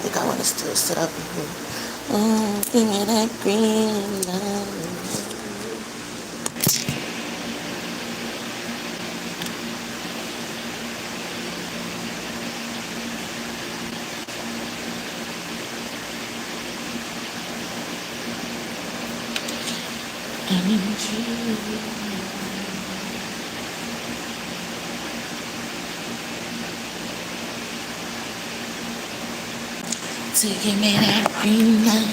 think I want to still sit up here. Give me that green light. I need you. So give me that green light.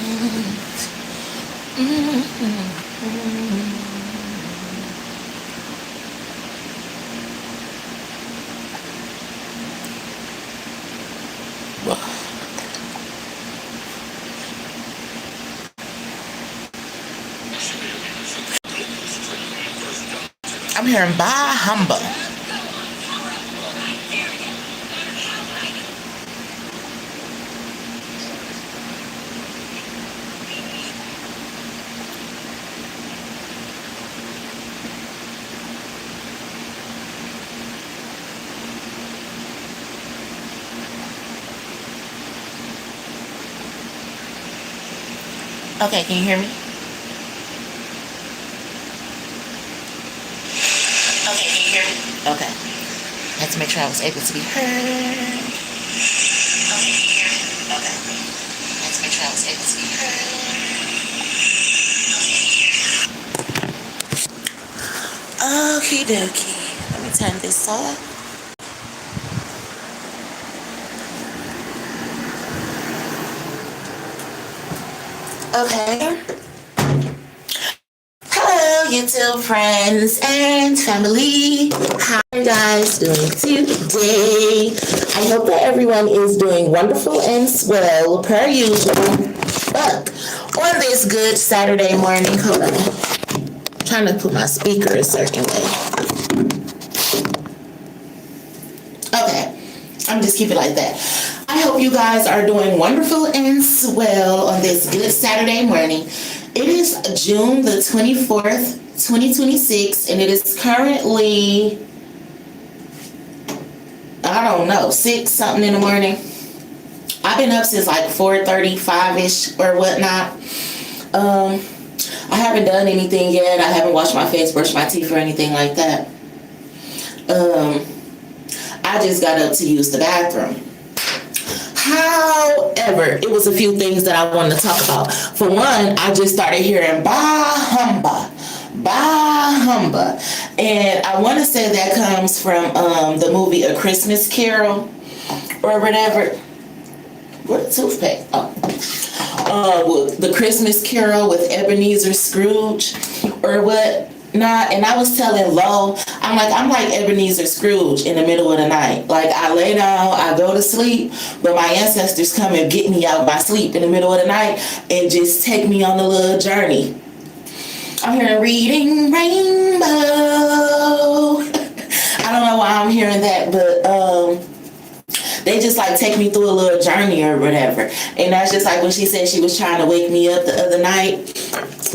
I'm hearing Bah Humba. Okay, can you hear me? Okay, can you hear me? Okay. I had to make sure I was able to be heard. Okay, can you hear me? Okay. I had to make sure I was able to be heard. Okay, can you hear me? Okie dokie. Let me turn this off. Okay. Hello, YouTube friends and family. How are you guys doing today? I hope that everyone is doing wonderful and swell per usual. But on this good Saturday morning, hold on. I'm trying to put my speaker a certain way. Okay, I'm just keep it like that. I hope you guys are doing wonderful and swell on this good Saturday morning. It is June the 24th, 2026, and it is currently, I don't know, 6 something in the morning. I've been up since like 4:35ish or whatnot. I haven't done anything yet. I haven't washed my face, brushed my teeth or anything like that. I just got up to use the bathroom. However, it was a few things that I wanted to talk about. For one, I just started hearing Bah Humba. Bah Humba. And I want to say that comes from the movie A Christmas Carol or whatever. What a toothpaste. The Christmas Carol with Ebenezer Scrooge or what. And I was telling Lo, I'm like Ebenezer Scrooge in the middle of the night. Like, I lay down, I go to sleep, but my ancestors come and get me out of my sleep in the middle of the night and just take me on a little journey. I'm hearing Reading Rainbow. I don't know why I'm hearing that, but they just like take me through a little journey or whatever. And that's just like when she said she was trying to wake me up the other night,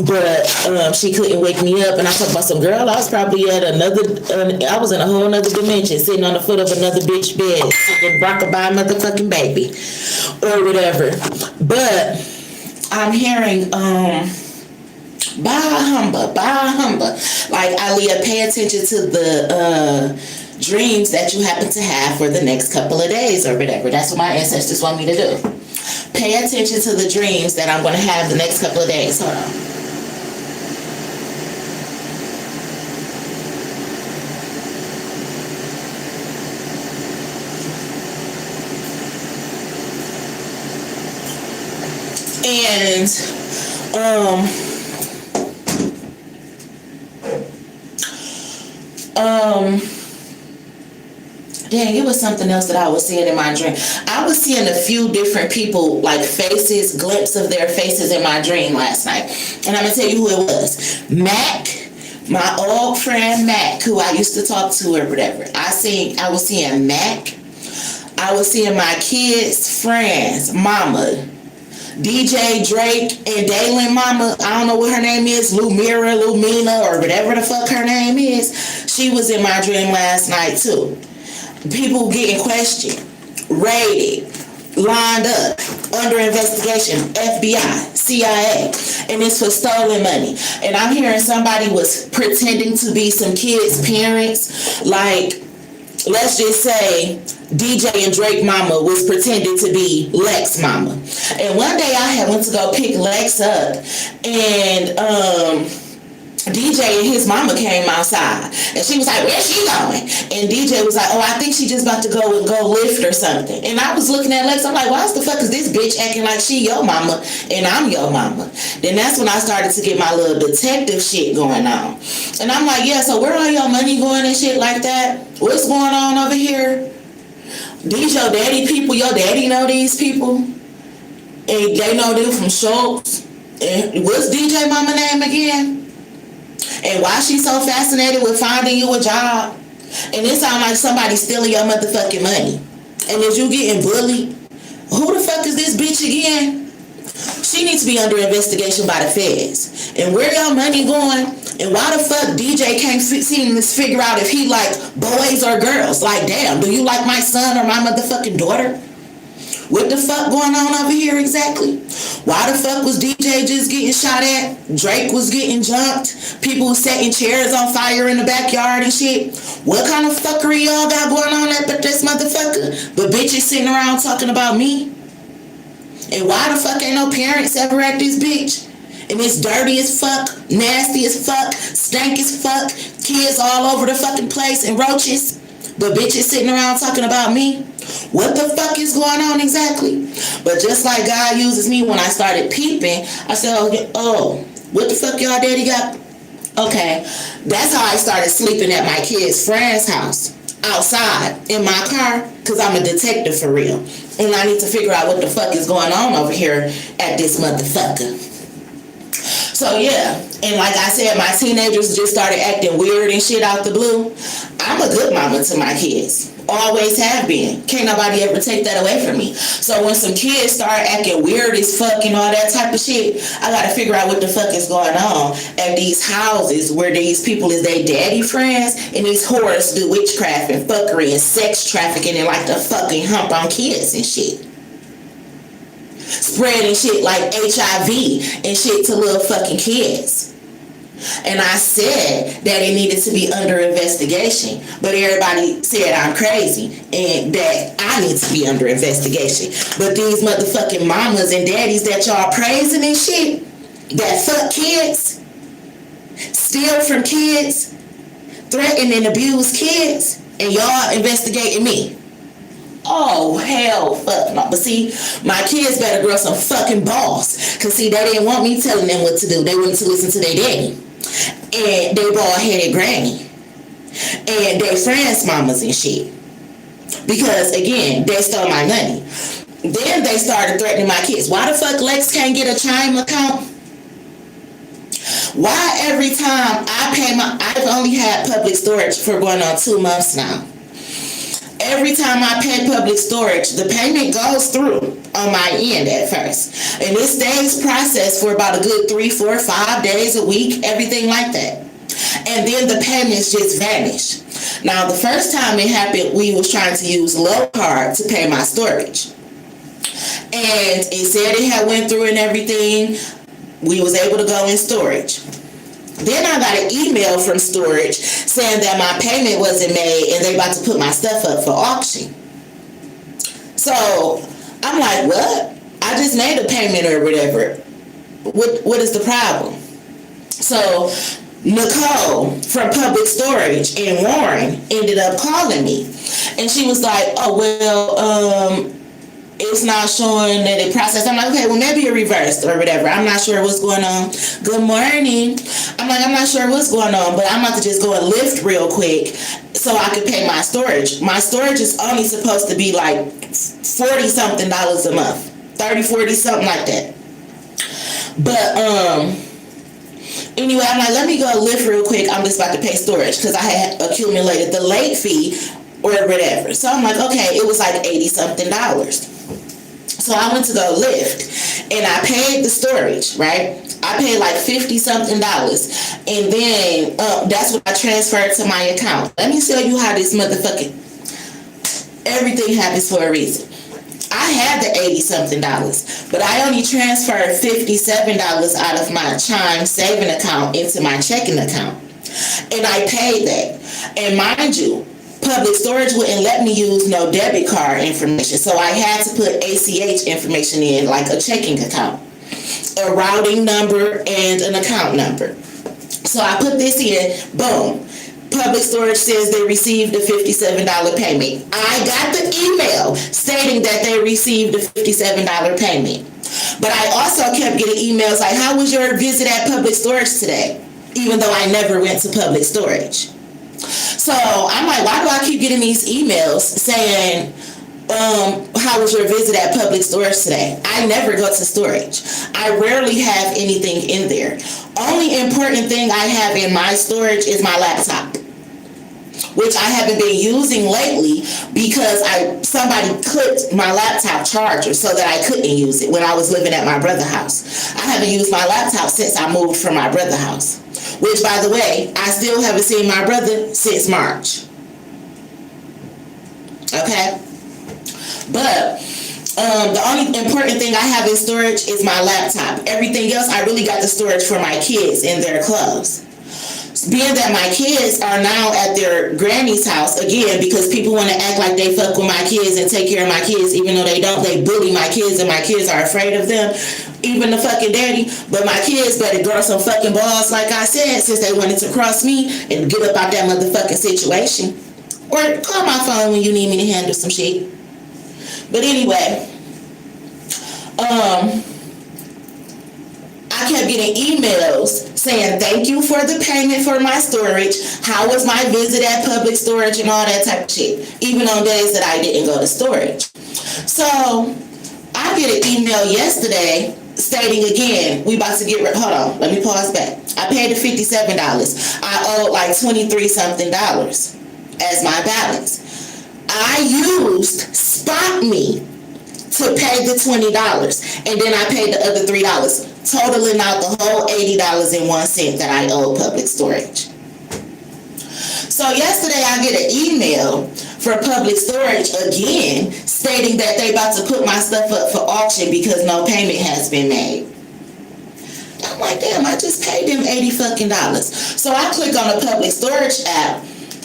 but she couldn't wake me up. And I talked about some girl, I was probably at I was in a whole nother dimension, sitting on the foot of another bitch bed, sitting rockabye motherfucking baby or whatever. But I'm hearing Bah Humba, Bah Humba. Like, Isleah, pay attention to the dreams that you happen to have for the next couple of days or whatever. That's what my ancestors want me to do. Pay attention to the dreams that I'm going to have the next couple of days. Hold on. Dang, it was something else that I was seeing in my dream. I was seeing a few different people, like faces, glimpse of their faces in my dream last night. And I'm going to tell you who it was. Mac, my old friend Mac, who I used to talk to or whatever. I was seeing Mac. I was seeing my kids' friends, mama. DJ Drake and Daylin mama, I don't know what her name is, Lumira, Lumina, or whatever the fuck her name is. She was in my dream last night too. People getting questioned, rated, lined up under investigation, FBI, CIA, and it's for stolen money. And I'm hearing somebody was pretending to be some kids' parents, like, let's just say DJ and Drake mama was pretending to be Lex mama. And one day I had went to go pick Lex up, and DJ and his mama came outside, and she was like, "Where's she going?" And DJ was like, "Oh, I think she just about to go lift or something." And I was looking at Lex, I'm like, "Why the fuck is this bitch acting like she your mama and I'm your mama?" Then that's when I started to get my little detective shit going on. And I'm like, "Yeah, so where all your money going and shit like that? What's going on over here? These your daddy people, your daddy know these people, and they know them from Schultz. And what's DJ mama name again? And why she so fascinated with finding you a job? And it sounds like somebody stealing your motherfucking money. And if you getting bullied, who the fuck is this bitch again? She needs to be under investigation by the feds. And where your money going? And why the fuck DJ can't seem to figure out if he like boys or girls? Like, damn, do you like my son or my motherfucking daughter? What the fuck going on over here exactly? Why the fuck was DJ just getting shot at? Drake was getting jumped. People was setting chairs on fire in the backyard and shit. What kind of fuckery y'all got going on at this motherfucker? But bitches sitting around talking about me? And why the fuck ain't no parents ever at this bitch? And it's dirty as fuck, nasty as fuck, stank as fuck, kids all over the fucking place and roaches. But bitches sitting around talking about me? What the fuck is going on exactly? But just like God uses me when I started peeping, I said, oh, what the fuck y'all daddy got? Okay, that's how I started sleeping at my kid's friend's house, outside, in my car, because I'm a detective for real. And I need to figure out what the fuck is going on over here at this motherfucker. So yeah, and like I said, my teenagers just started acting weird and shit out the blue. I'm a good mama to my kids. Always have been. Can't nobody ever take that away from me. So when some kids start acting weird as fuck and all that type of shit, I gotta figure out what the fuck is going on at these houses where these people is they daddy friends and these whores do witchcraft and fuckery and sex trafficking and like the fucking hump on kids and shit. Spreading shit like HIV and shit to little fucking kids. And I said that it needed to be under investigation, but everybody said I'm crazy and that I need to be under investigation. But these motherfucking mamas and daddies that y'all praising and shit, that fuck kids, steal from kids, threaten and abuse kids, and y'all investigating me. Oh, hell, fuck no. But see, my kids better grow some fucking balls. Because, see, they didn't want me telling them what to do. They wanted to listen to their daddy. And they bald-headed granny. And their friends' mamas and shit. Because, again, they stole my money. Then they started threatening my kids. Why the fuck Lex can't get a Chime account? Why every time I've only had public storage for going on 2 months now. Every time I pay public storage, the payment goes through on my end at first. And it stays processed for about a good 3, 4, 5 days a week, everything like that. And then the payments just vanish. Now, the first time it happened, we was trying to use Low Card to pay my storage. And it said it had went through and everything. We was able to go in storage. Then I got an email from storage saying that my payment wasn't made and they about to put my stuff up for auction. So I'm like, what? I just made a payment or whatever. What is the problem? So Nicole from Public Storage in Warren ended up calling me. And she was like, oh, well, it's not showing that it processed. I'm like, okay, well, maybe it reversed or whatever. I'm not sure what's going on. Good morning. I'm like, I'm not sure what's going on, but I'm about to just go and lift real quick so I can pay my storage. My storage is only supposed to be like $40-something a month. 30, 40, something like that. But, anyway, I'm like, let me go lift real quick. I'm just about to pay storage because I had accumulated the late fee or whatever. So I'm like, okay, it was like $80-something. So I went to go lift and I paid the storage, right? I paid like $50-something. And then that's what I transferred to my account. Let me tell you how this motherfucking, everything happens for a reason. I had the 80 something dollars, but I only transferred $57 out of my Chime saving account into my checking account. And I paid that. And mind you, Public Storage wouldn't let me use no debit card information. So I had to put ACH information in, like a checking account, a routing number, and an account number. So I put this in, boom. Public Storage says they received a $57 payment. I got the email stating that they received a $57 payment. But I also kept getting emails like, how was your visit at Public Storage today? Even though I never went to Public Storage. So I'm like, why do I keep getting these emails saying, how was your visit at Public Storage today? I never go to storage. I rarely have anything in there. Only important thing I have in my storage is my laptop, which I haven't been using lately because somebody clipped my laptop charger so that I couldn't use it when I was living at my brother's house. I haven't used my laptop since I moved from my brother's house, which, by the way, I still haven't seen my brother since March. Okay? But the only important thing I have in storage is my laptop. Everything else, I really got the storage for my kids and their clothes. Being that my kids are now at their granny's house, again, because people want to act like they fuck with my kids and take care of my kids, even though they don't. They bully my kids and my kids are afraid of them, even the fucking daddy. But my kids better grow some fucking balls, like I said, since they wanted to cross me and get up out that motherfucking situation. Or call my phone when you need me to handle some shit. But anyway, I kept getting emails saying thank you for the payment for my storage. How was my visit at Public Storage and all that type of shit, even on days that I didn't go to storage. So I get an email yesterday stating again, we about to get hold on, let me pause back. I paid the $57. I owed like $23 something as my balance. I used SpotMe to pay the $20, and then I paid the other $3, totaling out the whole $80.01 that I owe Public Storage. So yesterday I get an email for Public Storage again stating that they about to put my stuff up for auction because no payment has been made. I'm like, damn, I just paid them $80 fucking. So I click on the Public Storage app,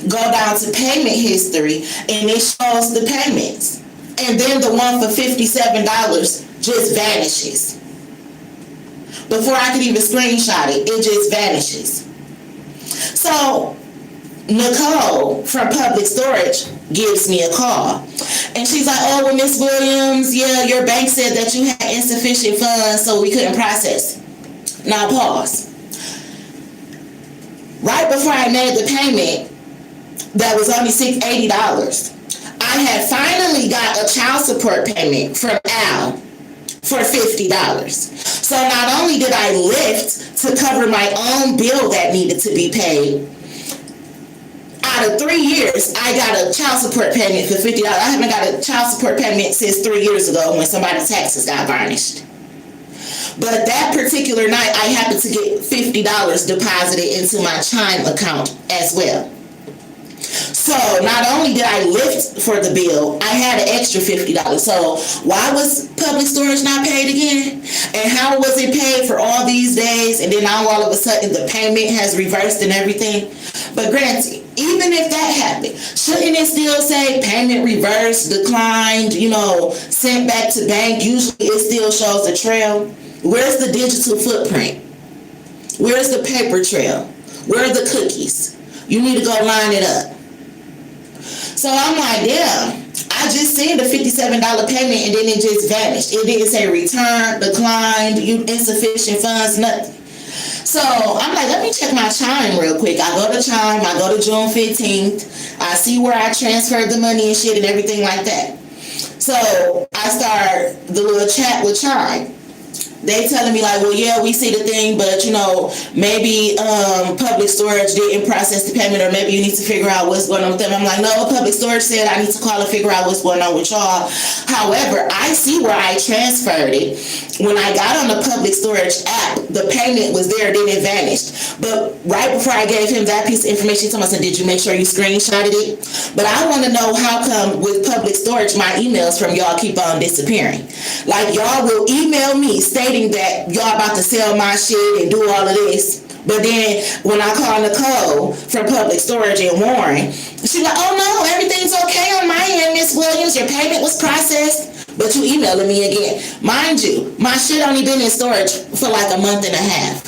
go down to payment history, and it shows the payments. And then the one for $57 just vanishes. Before I could even screenshot it, it just vanishes. So Nicole from Public Storage gives me a call. And she's like, oh, well, Miss Williams, yeah, your bank said that you had insufficient funds, so we couldn't process. Now pause. Right before I made the payment, that was only $80. I had finally got a child support payment from Al for $50. So not only did I lift to cover my own bill that needed to be paid, out of 3 years, I got a child support payment for $50. I haven't got a child support payment since 3 years ago when somebody's taxes got garnished. But that particular night, I happened to get $50 deposited into my Chime account as well. So not only did I lift for the bill, I had an extra $50. So why was Public Storage not paid again? And how was it paid for all these days? And then now all of a sudden the payment has reversed and everything. But granted, even if that happened, shouldn't it still say payment reversed, declined, sent back to bank? Usually it still shows the trail. Where's the digital footprint? Where's the paper trail? Where are the cookies? You need to go line it up. So I'm like, damn, I just seen the $57 payment and then it just vanished. It didn't say return, declined, insufficient funds, nothing. So I'm like, let me check my Chime real quick. I go to Chime, I go to June 15th. I see where I transferred the money and shit and everything like that. So I start the little chat with Chime. they telling me like, well, yeah, we see the thing, but you know, maybe public storage didn't process the payment, or maybe you need to figure out what's going on with them. I'm like, no, public storage said I need to call and figure out what's going on with y'all. However, I see where I transferred it. When I got on the public storage app, the payment was there, then it vanished. But right before I gave him that piece of information, someone said, did you make sure you screenshotted it? But I want to know how come with public storage, my emails from y'all keep on disappearing. Like, y'all will email me stating that y'all about to sell my shit and do all of this. But then when I call Nicole from public storage in Warren, she's like, oh no, everything's okay on my end, Miss Williams. Your payment was processed. But you emailing me again. Mind you, my shit only been in storage for like a month and a half.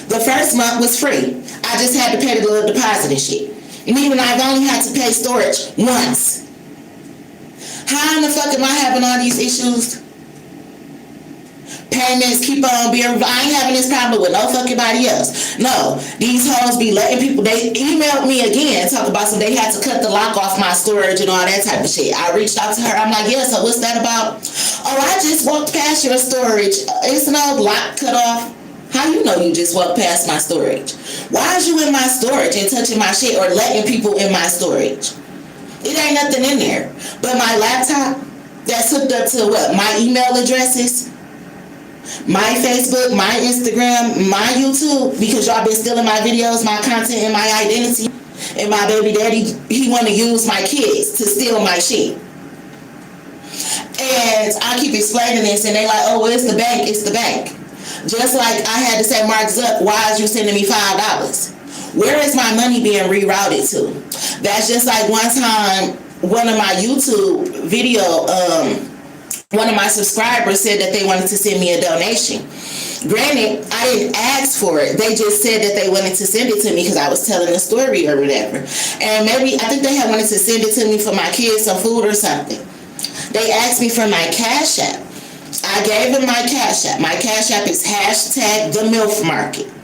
The first month was free. I just had to pay the little deposit and shit. Meaning I've only had to pay storage once. How in the fuck am I having all these issues? Payments keep on being, I ain't having this problem with no fucking body else. No, these hoes be letting people, they emailed me again, talk about some, they had to cut the lock off my storage and all that type of shit. I reached out to her, I'm like, yeah, so what's that about? Oh, I just walked past your storage. It's no lock cut off. How you know you just walked past my storage? Why is you in my storage and touching my shit or letting people in my storage? It ain't nothing in there. But my laptop that's hooked up to what? My email addresses, my Facebook, my Instagram, my YouTube, because y'all been stealing my videos, my content, and my identity. And my baby daddy, he want to use my kids to steal my shit. And I keep explaining this, and they like, oh, well, it's the bank, it's the bank. Just like I had to say, Mark Zuck, why is you sending me $5? Where is my money being rerouted to? That's just like one time, one of my YouTube video, one of my subscribers said that they wanted to send me a donation. Granted, I didn't ask for it. They just said that they wanted to send it to me because I was telling a story or whatever. And maybe, I think they had wanted to send it to me for my kids, some food or something. They asked me for my Cash App. I gave them my Cash App. My Cash App is #TheMilfMarket.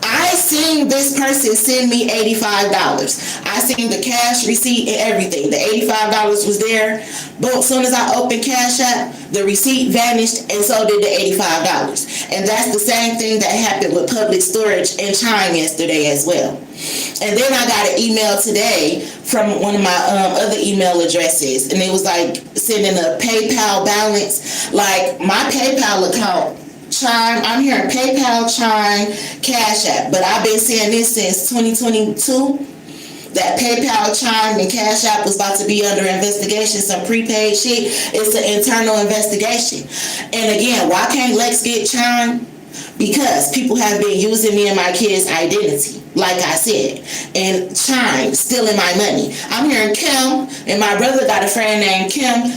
I seen this person send me $85. I seen the cash receipt and everything. The $85 was there, but as soon as I opened Cash App, the receipt vanished, and so did the $85. And that's the same thing that happened with public storage and Chime yesterday as well. And then I got an email today from one of my other email addresses, and it was like sending a PayPal balance. Like my PayPal account, Chime, I'm hearing PayPal, Chime, Cash App, but I've been seeing this since 2022. That PayPal, Chime, and Cash App was about to be under investigation, some prepaid shit. It's an internal investigation. And again, why can't Lex get Chime? Because people have been using me and my kids' identity, like I said, and Chime, stealing my money. I'm hearing Kim, and my brother got a friend named Kim.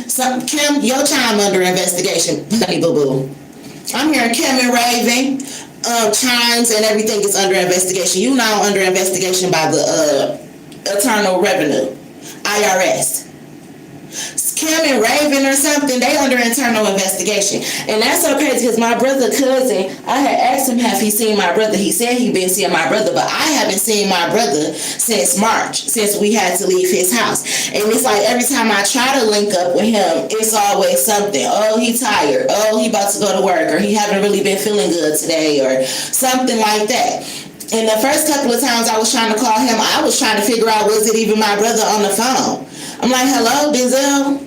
Kim, your Chime under investigation, honey boo boo. I'm hearing Kim and Raven, Chimes, and everything is under investigation. You now under investigation by the Internal Revenue, IRS. Kim and Raven or something, they under internal investigation. And that's so crazy because my brother cousin, I had asked him have he seen my brother. He said he been seeing my brother, but I haven't seen my brother since March, since we had to leave his house. And it's like every time I try to link up with him, it's always something. Oh, he tired. Oh, he about to go to work, or he haven't really been feeling good today, or something like that. And the first couple of times I was trying to call him, I was trying to figure out, was it even my brother on the phone? I'm like, hello, Denzel?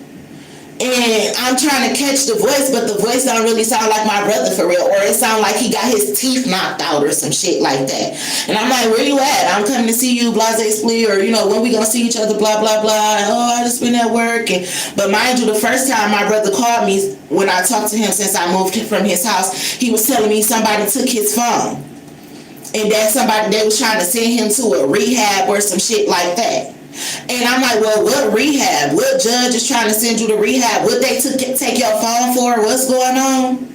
And I'm trying to catch the voice, but the voice don't really sound like my brother for real. Or it sound like he got his teeth knocked out or some shit like that. And I'm like, where you at? I'm coming to see you, blase split, or, you know, when we gonna see each other, blah, blah, blah. Oh, I just been at work. But mind you, the first time my brother called me, when I talked to him since I moved from his house, he was telling me somebody took his phone. And that somebody, they was trying to send him to a rehab or some shit like that. And I'm like, well, what rehab? What judge is trying to send you to rehab? What they take your phone for? What's going on?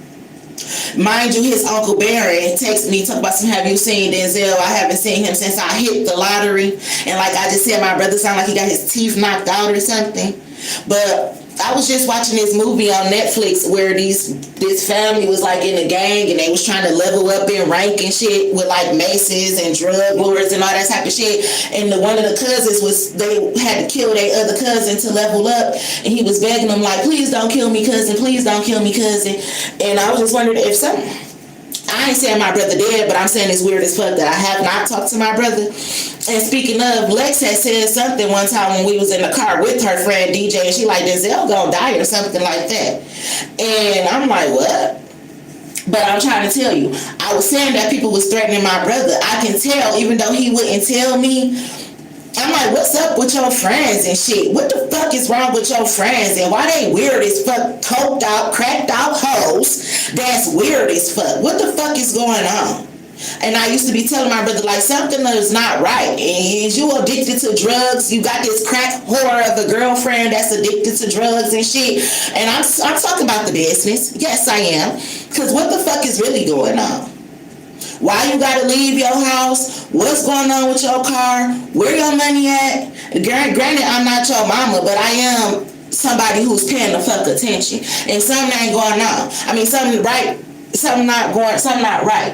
Mind you, his Uncle Barry texted me, talk about some, have you seen Denzel? I haven't seen him since I hit the lottery. And like I just said, my brother sounded like he got his teeth knocked out or something. But I was just watching this movie on Netflix where this family was like in a gang and they was trying to level up in rank and shit with like maces and drug lords and all that type of shit. And one of the cousins they had to kill their other cousin to level up, and he was begging them like, please don't kill me, cousin, please don't kill me, cousin. And I was just wondering if something. I ain't saying my brother dead, but I'm saying it's weird as fuck that I have not talked to my brother. And speaking of, Lex had said something one time when we was in the car with her friend DJ, and she like, Denzel gonna die or something like that. And I'm like, what? But I'm trying to tell you, I was saying that people was threatening my brother. I can tell, even though he wouldn't tell me. I'm like, what's up with your friends and shit? What the fuck is wrong with your friends? And why they weird as fuck, coked out, cracked out hoes? That's weird as fuck. What the fuck is going on? And I used to be telling my brother, like, something is not right. And you addicted to drugs. You got this crack whore of a girlfriend that's addicted to drugs and shit. And I'm talking about the business. Yes, I am. Because what the fuck is really going on? Why you gotta leave your house? What's going on with your car? Where your money at? Granted, I'm not your mama, but I am somebody who's paying the fuck attention. And something ain't going on. I mean, something right. Something not right.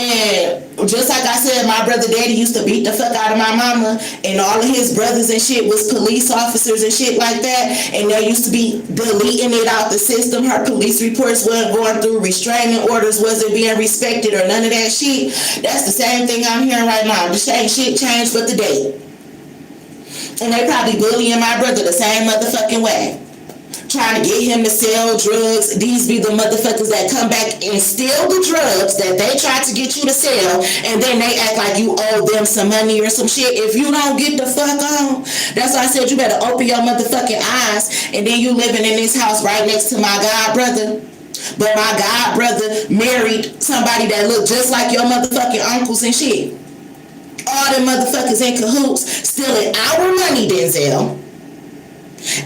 And just like I said, my brother daddy used to beat the fuck out of my mama, and all of his brothers and shit was police officers and shit like that, and they used to be deleting it out the system. Her police reports wasn't going through, restraining orders wasn't being respected, or none of that shit. That's the same thing I'm hearing right now. The same shit changed but the date. And they probably bullying my brother the same motherfucking way, trying to get him to sell drugs. These be the motherfuckers that come back and steal the drugs that they tried to get you to sell, and then they act like you owe them some money or some shit. If you don't get the fuck on, that's why I said you better open your motherfucking eyes. And then you living in this house right next to my god brother, but my god brother married somebody that looked just like your motherfucking uncles and shit. All them motherfuckers in cahoots stealing our money, Denzel.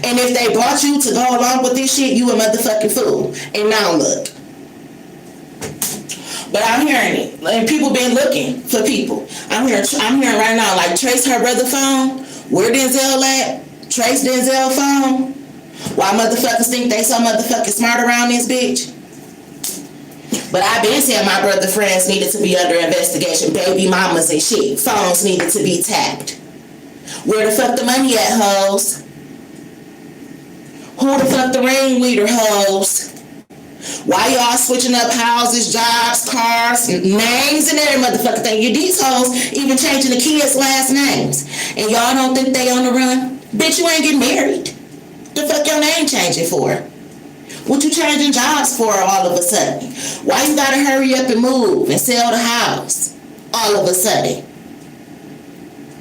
And if they brought you to go along with this shit, you a motherfucking fool. And now look. But I'm hearing it. And people been looking for people. I'm hearing right now, like, trace her brother's phone. Where Denzel at? Trace Denzel's phone. Why motherfuckers think they so motherfucking smart around this bitch? But I've been saying my brother friends needed to be under investigation. Baby mamas and shit. Phones needed to be tapped. Where the fuck the money at, hoes? Who the fuck the ringleader, hoes? Why y'all switching up houses, jobs, cars, names, and every motherfucking thing? You these hoes even changing the kids' last names. And y'all don't think they on the run? Bitch, you ain't getting married. The fuck your name changing for? What you changing jobs for all of a sudden? Why you gotta hurry up and move and sell the house all of a sudden?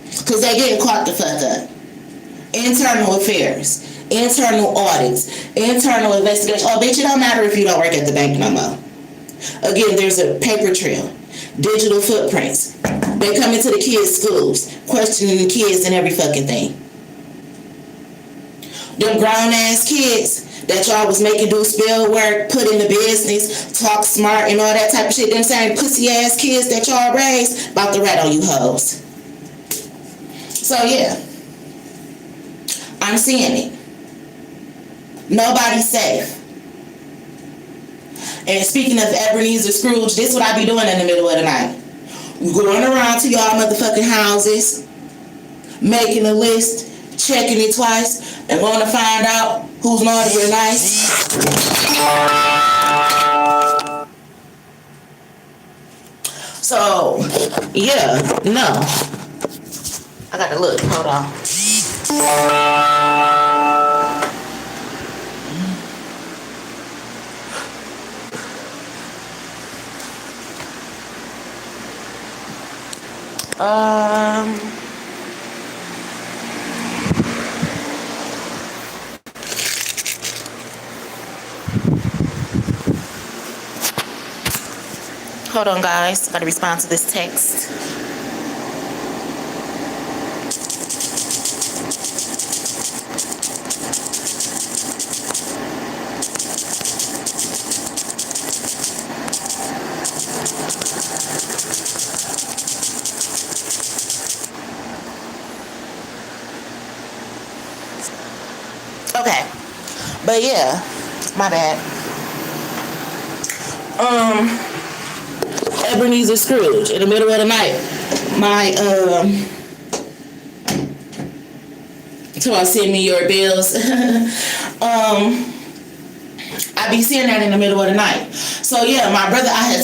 Because they getting caught the fuck up. Internal affairs. Internal audits, internal investigation. Oh, bitch, it don't matter if you don't work at the bank no more. Again, there's a paper trail, digital footprints. They come into the kids' schools, questioning the kids and every fucking thing. Them grown-ass kids that y'all was making do spell work, put in the business, talk smart and all that type of shit, them same pussy-ass kids that y'all raised, about to rat on you hoes. So, yeah. I'm seeing it. Nobody's safe. And speaking of Ebenezer Scrooge, this is what I be doing in the middle of the night. Going around to y'all motherfucking houses, making a list, checking it twice, and going to find out who's naughty or nice. So, yeah, no. I gotta look, hold on. Hold on, guys. Gotta respond to this text. Okay. But yeah, my bad. Ebenezer Scrooge in the middle of the night. My so I send me your bills. I be seeing that in the middle of the night. So yeah, my brother, I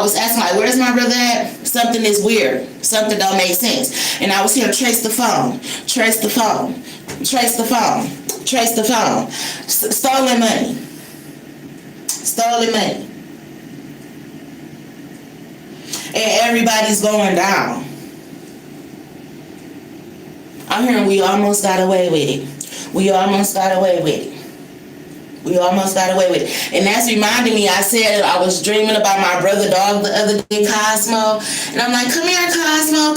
was asking like, where's my brother at? Something is weird. Something don't make sense. And I was here, trace the phone. Stolen money. And everybody's going down. I'm hearing we almost got away with it. We almost got away with it. And that's reminding me, I said I was dreaming about my brother dog the other day, Cosmo. And I'm like, come here, Cosmo.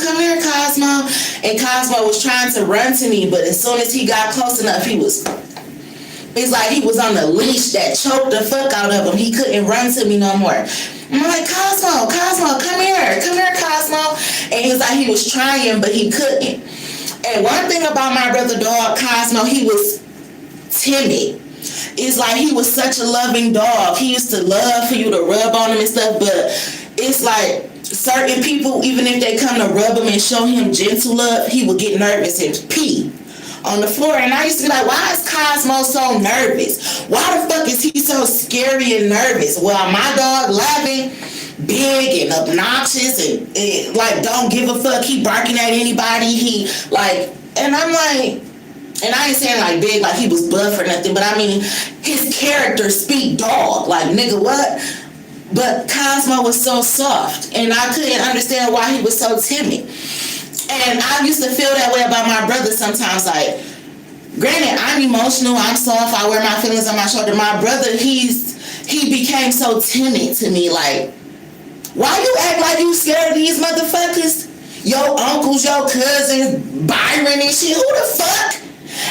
And Cosmo was trying to run to me, but as soon as he got close enough, it's like he was on a leash that choked the fuck out of him. He couldn't run to me no more. I'm like, Cosmo, come here, Cosmo. And he was like, he was trying, but he couldn't. And one thing about my brother dog, Cosmo, he was timid. It's like he was such a loving dog. He used to love for you to rub on him and stuff, but it's like certain people, even if they come to rub him and show him gentle love, he would get nervous and pee on the floor. And I used to be like, why is Cosmo so nervous? Why the fuck is he so scary and nervous? Well, my dog, Lavin, big and obnoxious and like don't give a fuck. He barking at anybody. And I'm like, and I ain't saying like big, like he was buff or nothing, but I mean, his character speak dog, like nigga what? But Cosmo was so soft, and I couldn't understand why he was so timid. And I used to feel that way about my brother sometimes, like, granted, I'm emotional, I'm soft, I wear my feelings on my shoulder. My brother, he became so timid to me, like, why you act like you scared of these motherfuckers? Your uncles, your cousins, Byron and shit, who the fuck?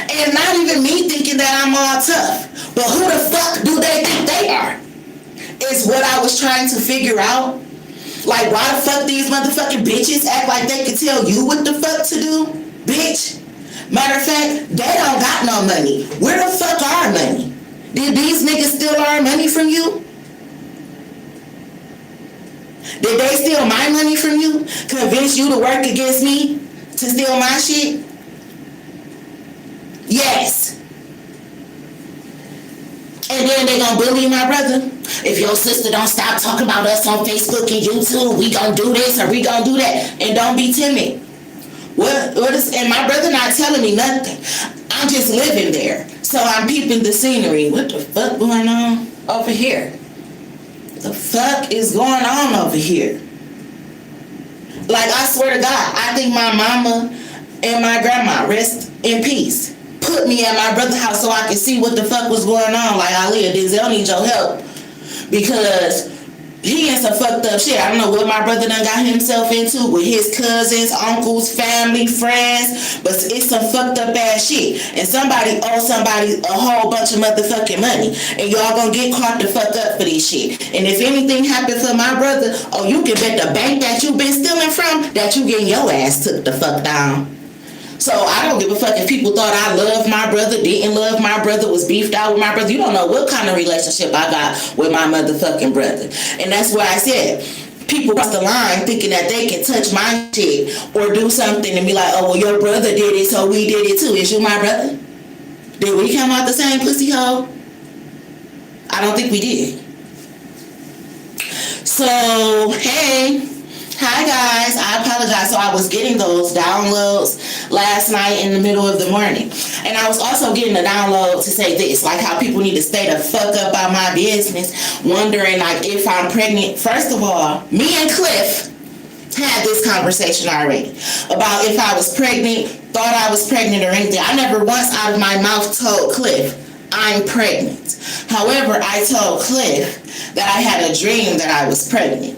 And not even me thinking that I'm all tough. But who the fuck do they think they are? Is what I was trying to figure out. Like, why the fuck these motherfucking bitches act like they can tell you what the fuck to do? Bitch. Matter of fact, they don't got no money. Where the fuck our money? Did these niggas steal our money from you? Did they steal my money from you? Convince you to work against me? To steal my shit? Yes. And then they gonna bully my brother. If your sister don't stop talking about us on Facebook and YouTube, we gonna do this or we gonna do that. And don't be timid. And my brother not telling me nothing. I'm just living there. So I'm peeping the scenery. What the fuck going on over here? The fuck is going on over here? Like, I swear to God, I think my mama and my grandma, rest in peace, put me at my brother's house so I could see what the fuck was going on. Like, Isleah, Denzel need your help. Because he in some fucked up shit. I don't know what my brother done got himself into with his cousins, uncles, family, friends. But it's some fucked up ass shit. And somebody owes somebody a whole bunch of motherfucking money. And y'all gonna get caught the fuck up for this shit. And if anything happened for my brother, you can bet the bank that you been stealing from, that you getting your ass took the fuck down. So I don't give a fuck if people thought I loved my brother, didn't love my brother, was beefed out with my brother. You don't know what kind of relationship I got with my motherfucking brother. And that's why I said, people cross the line thinking that they can touch my shit or do something and be like, oh, well, your brother did it, so we did it too. Is you my brother? Did we come out the same pussy hole? I don't think we did. So, hey. Hi guys, I apologize. So I was getting those downloads last night in the middle of the morning. And I was also getting a download to say this, like how people need to stay the fuck up on my business, wondering like if I'm pregnant. First of all, me and Cliff had this conversation already about if I was pregnant, thought I was pregnant or anything. I never once out of my mouth told Cliff I'm pregnant. However, I told Cliff that I had a dream that I was pregnant.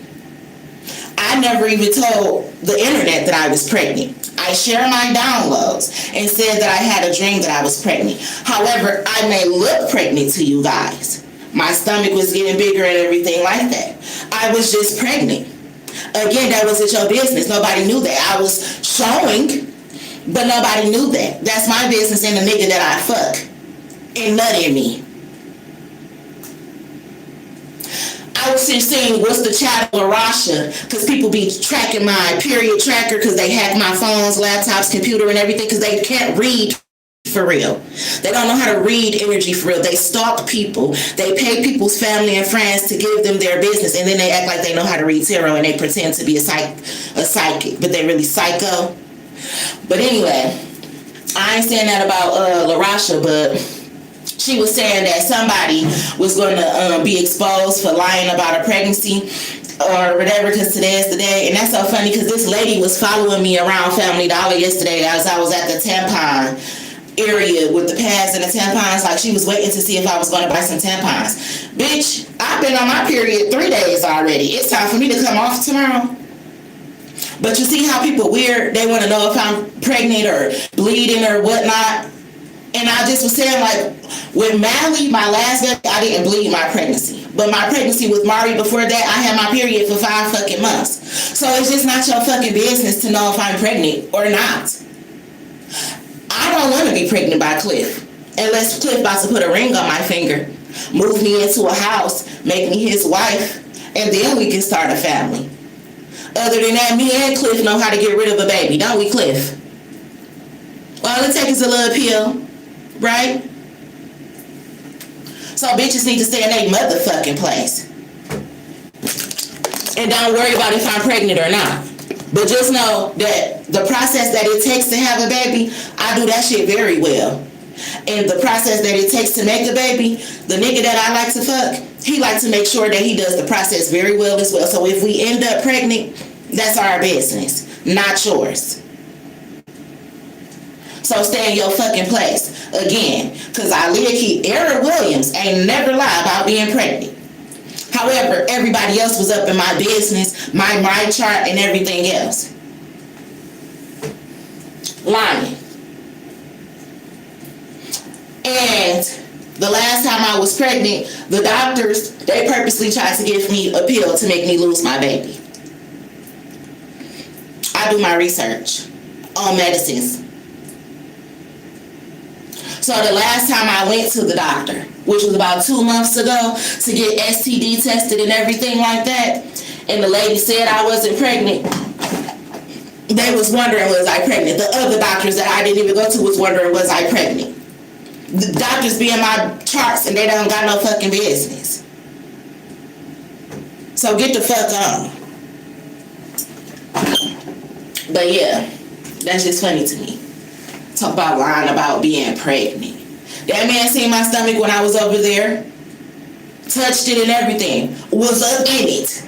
I never even told the internet that I was pregnant. I share my downloads and said that I had a dream that I was pregnant. However, I may look pregnant to you guys. My stomach was getting bigger and everything like that. I was just pregnant. Again, that wasn't your business. Nobody knew that. I was showing, but nobody knew that. That's my business and the nigga that I fuck and nut in me. I was just saying, what's the chat of Russia? Because people be tracking my period tracker because they hack my phones, laptops, computer, and everything because they can't read for real. They don't know how to read energy for real. They stalk people. They pay people's family and friends to give them their business, and then they act like they know how to read tarot and they pretend to be a psychic, but they really psycho. But anyway, I ain't saying that about LaRasha, but she was saying that somebody was going to be exposed for lying about a pregnancy or whatever, because today is the day. And that's so funny because this lady was following me around Family Dollar yesterday as I was at the tampon area with the pads and the tampons. Like, she was waiting to see if I was going to buy some tampons. Bitch, I've been on my period 3 days already. It's time for me to come off tomorrow. But you see how people weird? They want to know if I'm pregnant or bleeding or whatnot. And I just was saying, like, with Mally, my last baby, I didn't bleed my pregnancy. But my pregnancy with Mari, before that, I had my period for 5 fucking months. So it's just not your fucking business to know if I'm pregnant or not. I don't want to be pregnant by Cliff. Unless Cliff about to put a ring on my finger, move me into a house, make me his wife, and then we can start a family. Other than that, me and Cliff know how to get rid of a baby, don't we, Cliff? All it takes is a little pill. Right? So bitches need to stay in their motherfucking place. And don't worry about if I'm pregnant or not. But just know that the process that it takes to have a baby, I do that shit very well. And the process that it takes to make a baby, the nigga that I like to fuck, he likes to make sure that he does the process very well as well. So if we end up pregnant, that's our business, not yours. So stay in your fucking place. Again, because Era Williams ain't never lied about being pregnant. However, everybody else was up in my business, my chart, and everything else. Lying. And the last time I was pregnant, the doctors, they purposely tried to give me a pill to make me lose my baby. I do my research on medicines. So the last time I went to the doctor, which was about 2 months ago, to get STD tested and everything like that, and the lady said I wasn't pregnant, they was wondering, was I pregnant? The other doctors that I didn't even go to was wondering, was I pregnant? The doctors be in my charts and they don't got no fucking business. So get the fuck on. But yeah, that's just funny to me. Talk about lying about being pregnant. That man seen my stomach when I was over there. Touched it and everything. Was up in it.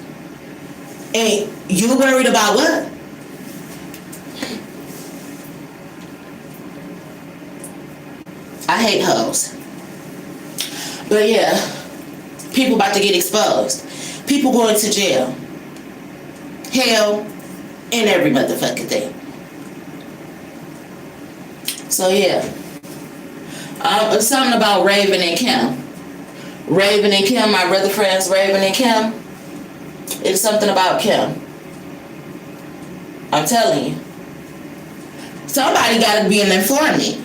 And you worried about what? I hate hoes. But yeah, people about to get exposed. People going to jail. Hell, and every motherfucking thing. So yeah, something about Raven and Kim. Raven and Kim, my brother friends Raven and Kim. It's something about Kim. I'm telling you. Somebody gotta be an informant.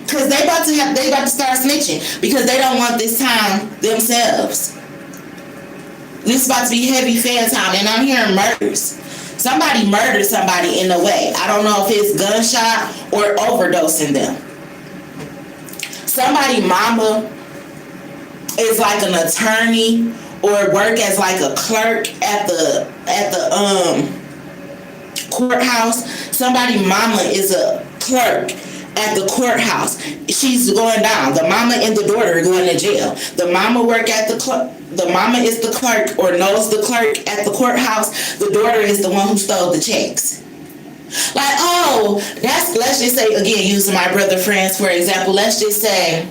Cause they about to start snitching because they don't want this time themselves. This is about to be heavy fan time, and I'm hearing murders. Somebody murdered somebody in a way. I don't know if it's gunshot or overdosing them. Somebody mama is like an attorney or work as like a clerk at the courthouse. Somebody mama is a clerk at the courthouse. She's going down. The mama and the daughter are going to jail. The mama work at the mama is the clerk or knows the clerk at the courthouse. The daughter is the one who stole the checks. Like, oh, let's just say, again, using my brother friends for example, let's just say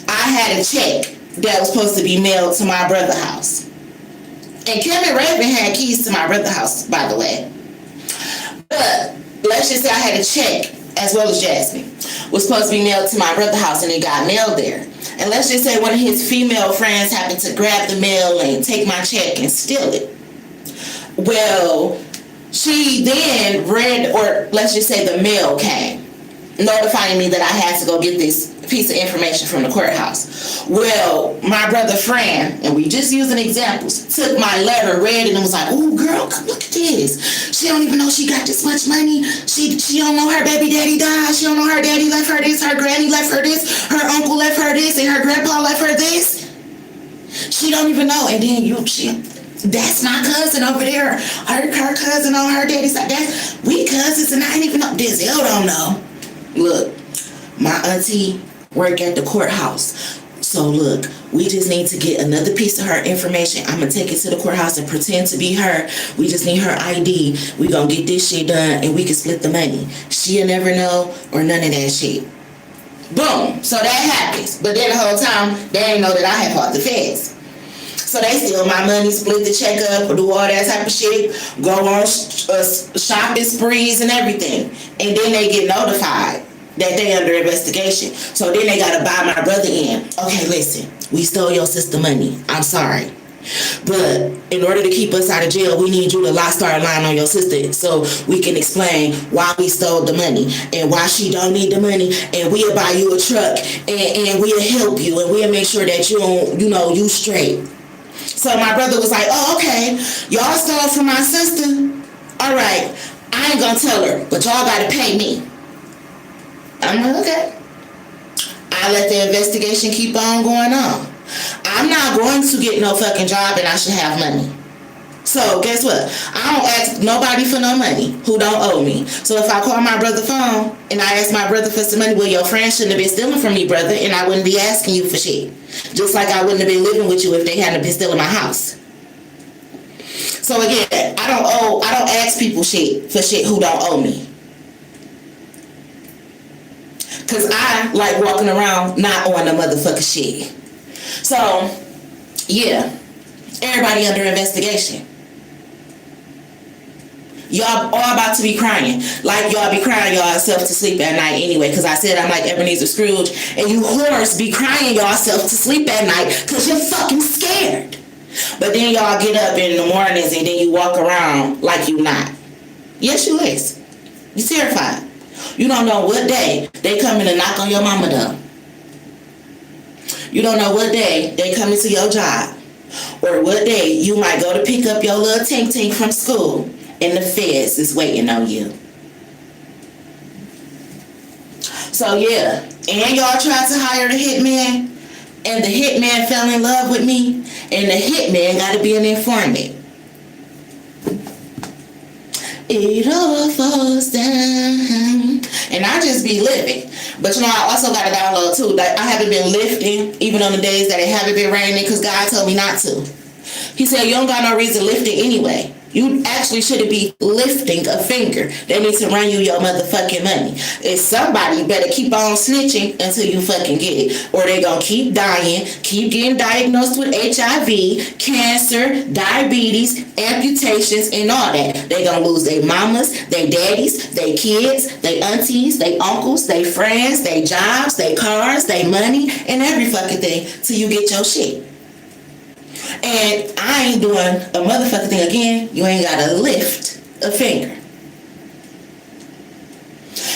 I had a check that was supposed to be mailed to my brother's house. And Kim and Raven had keys to my brother's house, by the way. But let's just say I had a check, as well as Jasmine, was supposed to be mailed to my brother's house, and it got mailed there. And let's just say one of his female friends happened to grab the mail and take my check and steal it. Well, she then read, or let's just say the mail came. notifying me that I had to go get this piece of information from the courthouse. Well, my brother Fran, and we just using examples, took my letter, read it, and was like, "Oh, girl, come look at this. She don't even know she got this much money. She don't know her baby daddy died. She don't know her daddy left her this, her granny left her this, her uncle left her this, and her grandpa left her this. She don't even know." And then that's my cousin over there. Her cousin on her daddy's side. We cousins, and I didn't even know. Denzel don't know. Look, my auntie work at the courthouse. So look, we just need to get another piece of her information. I'm going to take it to the courthouse and pretend to be her. We just need her ID. We going to get this shit done and we can split the money. She'll never know or none of that shit. Boom. So that happens. But then the whole time, they ain't know that I had fought the feds. So they steal my money, split the check up, do all that type of shit, go on shopping sprees and everything. And then they get notified that they under investigation. So then they gotta buy my brother in. Okay, listen, we stole your sister money. I'm sorry. But in order to keep us out of jail, we need you to start lying on your sister so we can explain why we stole the money and why she don't need the money, and we'll buy you a truck and we'll help you and we'll make sure that you straight. So my brother was like, "Oh, okay, y'all stole from my sister. All right, I ain't gonna tell her, but y'all gotta pay me." I'm like, okay. I let the investigation keep on going on. I'm not going to get no fucking job and I should have money. So guess what? I don't ask nobody for no money who don't owe me. So if I call my brother's phone and I ask my brother for some money, well, your friend shouldn't have been stealing from me, brother, and I wouldn't be asking you for shit. Just like I wouldn't have been living with you if they hadn't been stealing my house. So again, I don't ask people shit for shit who don't owe me. Cause I like walking around not on the motherfucking shit. So, yeah, everybody under investigation. Y'all all about to be crying. Like y'all be crying yourself to sleep at night anyway. Cause I said I'm like Ebenezer Scrooge. And you whores be crying yourself to sleep at night cause you're fucking scared. But then y'all get up in the mornings and then you walk around like you not. Yes, you is. You terrified. You don't know what day they come in and knock on your mama door. You don't know what day they come into your job. Or what day you might go to pick up your little tink from school and the feds is waiting on you. So yeah, and y'all tried to hire the hitman, and the hitman fell in love with me, and the hitman got to be an informant. It all falls down. And I just be living. But I also got to download too. Like I haven't been lifting even on the days that it haven't been raining because God told me not to. He said you don't got no reason lifting anyway. You actually shouldn't be lifting a finger. They need to run you your motherfucking money. If somebody better keep on snitching until you fucking get it. Or they gonna keep dying, keep getting diagnosed with HIV, cancer, diabetes, amputations, and all that. They gonna lose their mamas, their daddies, their kids, their aunties, their uncles, their friends, their jobs, their cars, their money, and every fucking thing till you get your shit. And I ain't doing a motherfucking thing again. You ain't gotta lift a finger.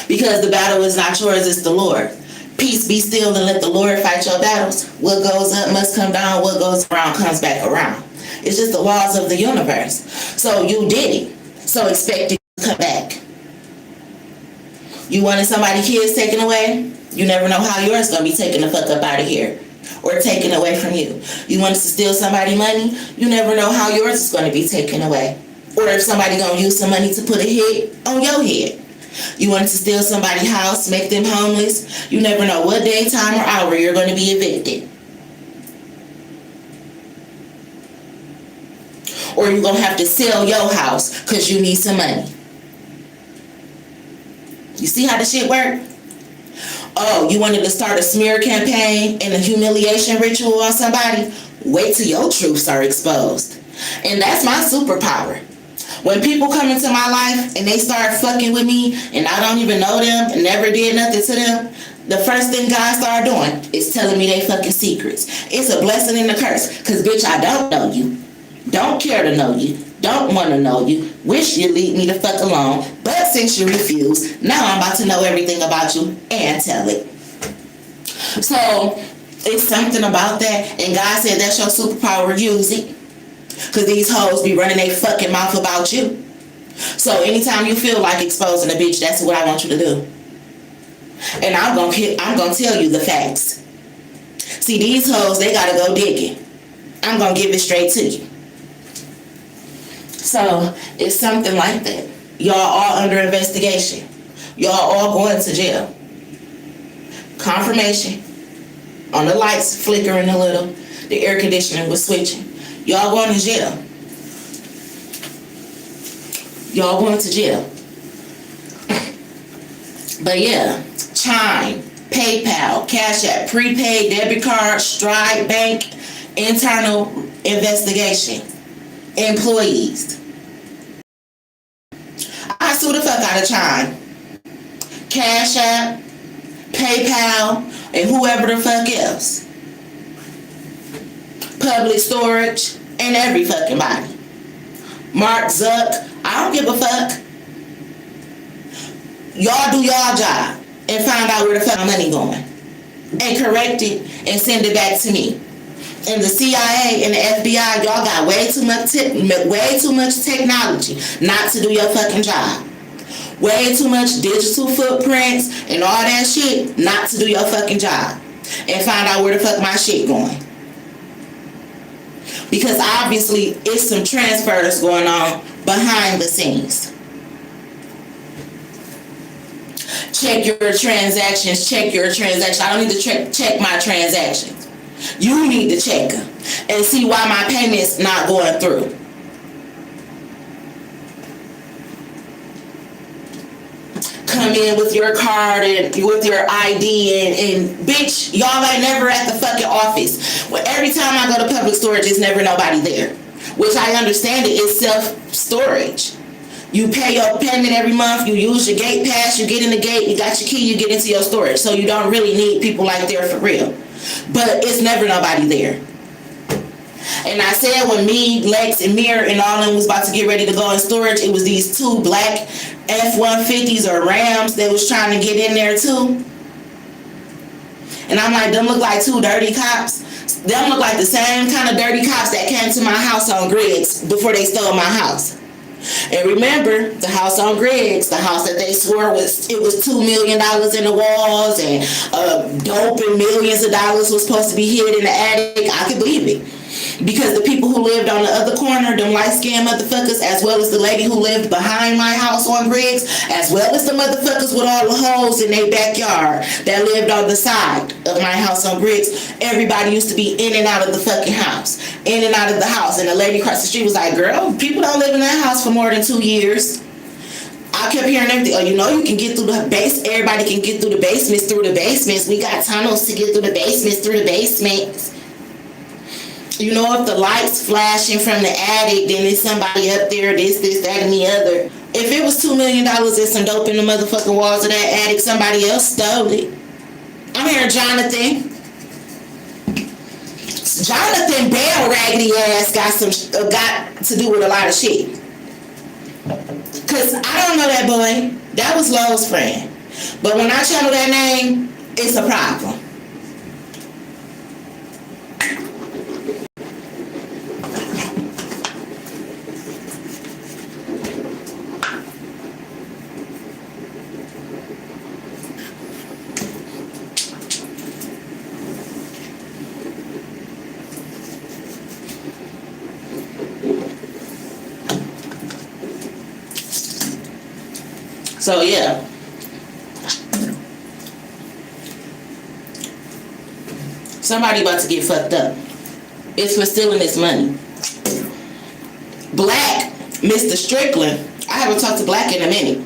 Because the battle is not yours, it's the Lord. Peace be still and let the Lord fight your battles. What goes up must come down. What goes around comes back around. It's just the laws of the universe. So you did it. So expect it to come back. You wanted somebody's kids taken away? You never know how yours gonna be taken the fuck up out of here. Or taken away from you. You wanted to steal somebody's money? You never know how yours is going to be taken away. Or if somebody going to use some money to put a hit on your head. You wanted to steal somebody's house, make them homeless? You never know what day, time, or hour you're going to be evicted. Or you're going to have to sell your house because you need some money. You see how the shit work? Oh, you wanted to start a smear campaign and a humiliation ritual on somebody? Wait till your truths are exposed. And that's my superpower. When people come into my life and they start fucking with me and I don't even know them and never did nothing to them, the first thing God started doing is telling me they fucking secrets. It's a blessing and a curse. Because, bitch, I don't know you. Don't care to know you. don't want to know you, wish you'd leave me the fuck alone, but since you refuse, now I'm about to know everything about you and tell it. So, it's something about that, and God said that's your superpower, use it. Because these hoes be running their fucking mouth about you. So anytime you feel like exposing a bitch, that's what I want you to do. And I'm gonna tell you the facts. See, these hoes, they gotta go digging. I'm gonna give it straight to you. So it's something like that. Y'all all under investigation. Y'all all going to jail. Confirmation. On the lights flickering a little. The air conditioning was switching. Y'all going to jail. Y'all going to jail. But yeah, Chime, PayPal, Cash App, prepaid, debit card, Stride Bank, internal investigation, employees. I sue the fuck out of Chime, Cash App, PayPal, and whoever the fuck else. Public storage, and every fucking body. Mark Zuck, I don't give a fuck. Y'all do y'all job and find out where the fuck my money going. And correct it and send it back to me. And the CIA and the FBI, y'all got way too much technology not to do your fucking job. Way too much digital footprints and all that shit not to do your fucking job. And find out where the fuck my shit going. Because obviously it's some transfers going on behind the scenes. Check your transactions, check your transactions. I don't need to check my transactions. You need to check them and see why my payment's not going through. Come in with your card and with your ID and bitch, y'all ain't never at the fucking office. Well, every time I go to public storage, there's never nobody there. Which I understand it is self-storage. You pay your payment every month, you use your gate pass, you get in the gate, you got your key, you get into your storage. So you don't really need people like there for real. But it's never nobody there. And I said when me, Lex, and Mir and all of them was about to get ready to go in storage, it was these two black F-150s or Rams that was trying to get in there too. And I'm like, them look like two dirty cops. Them look like the same kind of dirty cops that came to my house on Griggs before they stole my house. And remember, the house on Griggs, the house that they swore was $2 million in the walls and dope and millions of dollars was supposed to be hid in the attic. I could believe it. Because the people who lived on the other corner, them light-skinned motherfuckers, as well as the lady who lived behind my house on Griggs, as well as the motherfuckers with all the holes in their backyard that lived on the side of my house on Griggs, everybody used to be in and out of the fucking house. In and out of the house. And the lady across the street was like, girl, people don't live in that house for more than 2 years. I kept hearing everything. Oh, you know you can get through the base. Everybody can get through the basements through the basements. We got tunnels to get through the basements through the basements. You know, if the light's flashing from the attic, then there's somebody up there, this, that, and the other. If it was $2 million and some dope in the motherfucking walls of that attic, somebody else stole it. I'm hearing Jonathan Bell raggedy ass got to do with a lot of shit. Cause I don't know that boy. That was Lowe's friend. But when I channel that name, it's a problem. So yeah. Somebody about to get fucked up. It's for stealing this money. Black, Mr. Strickland. I haven't talked to Black in a minute.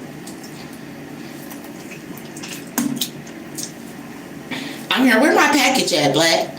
I'm here. Where's my package at, Black?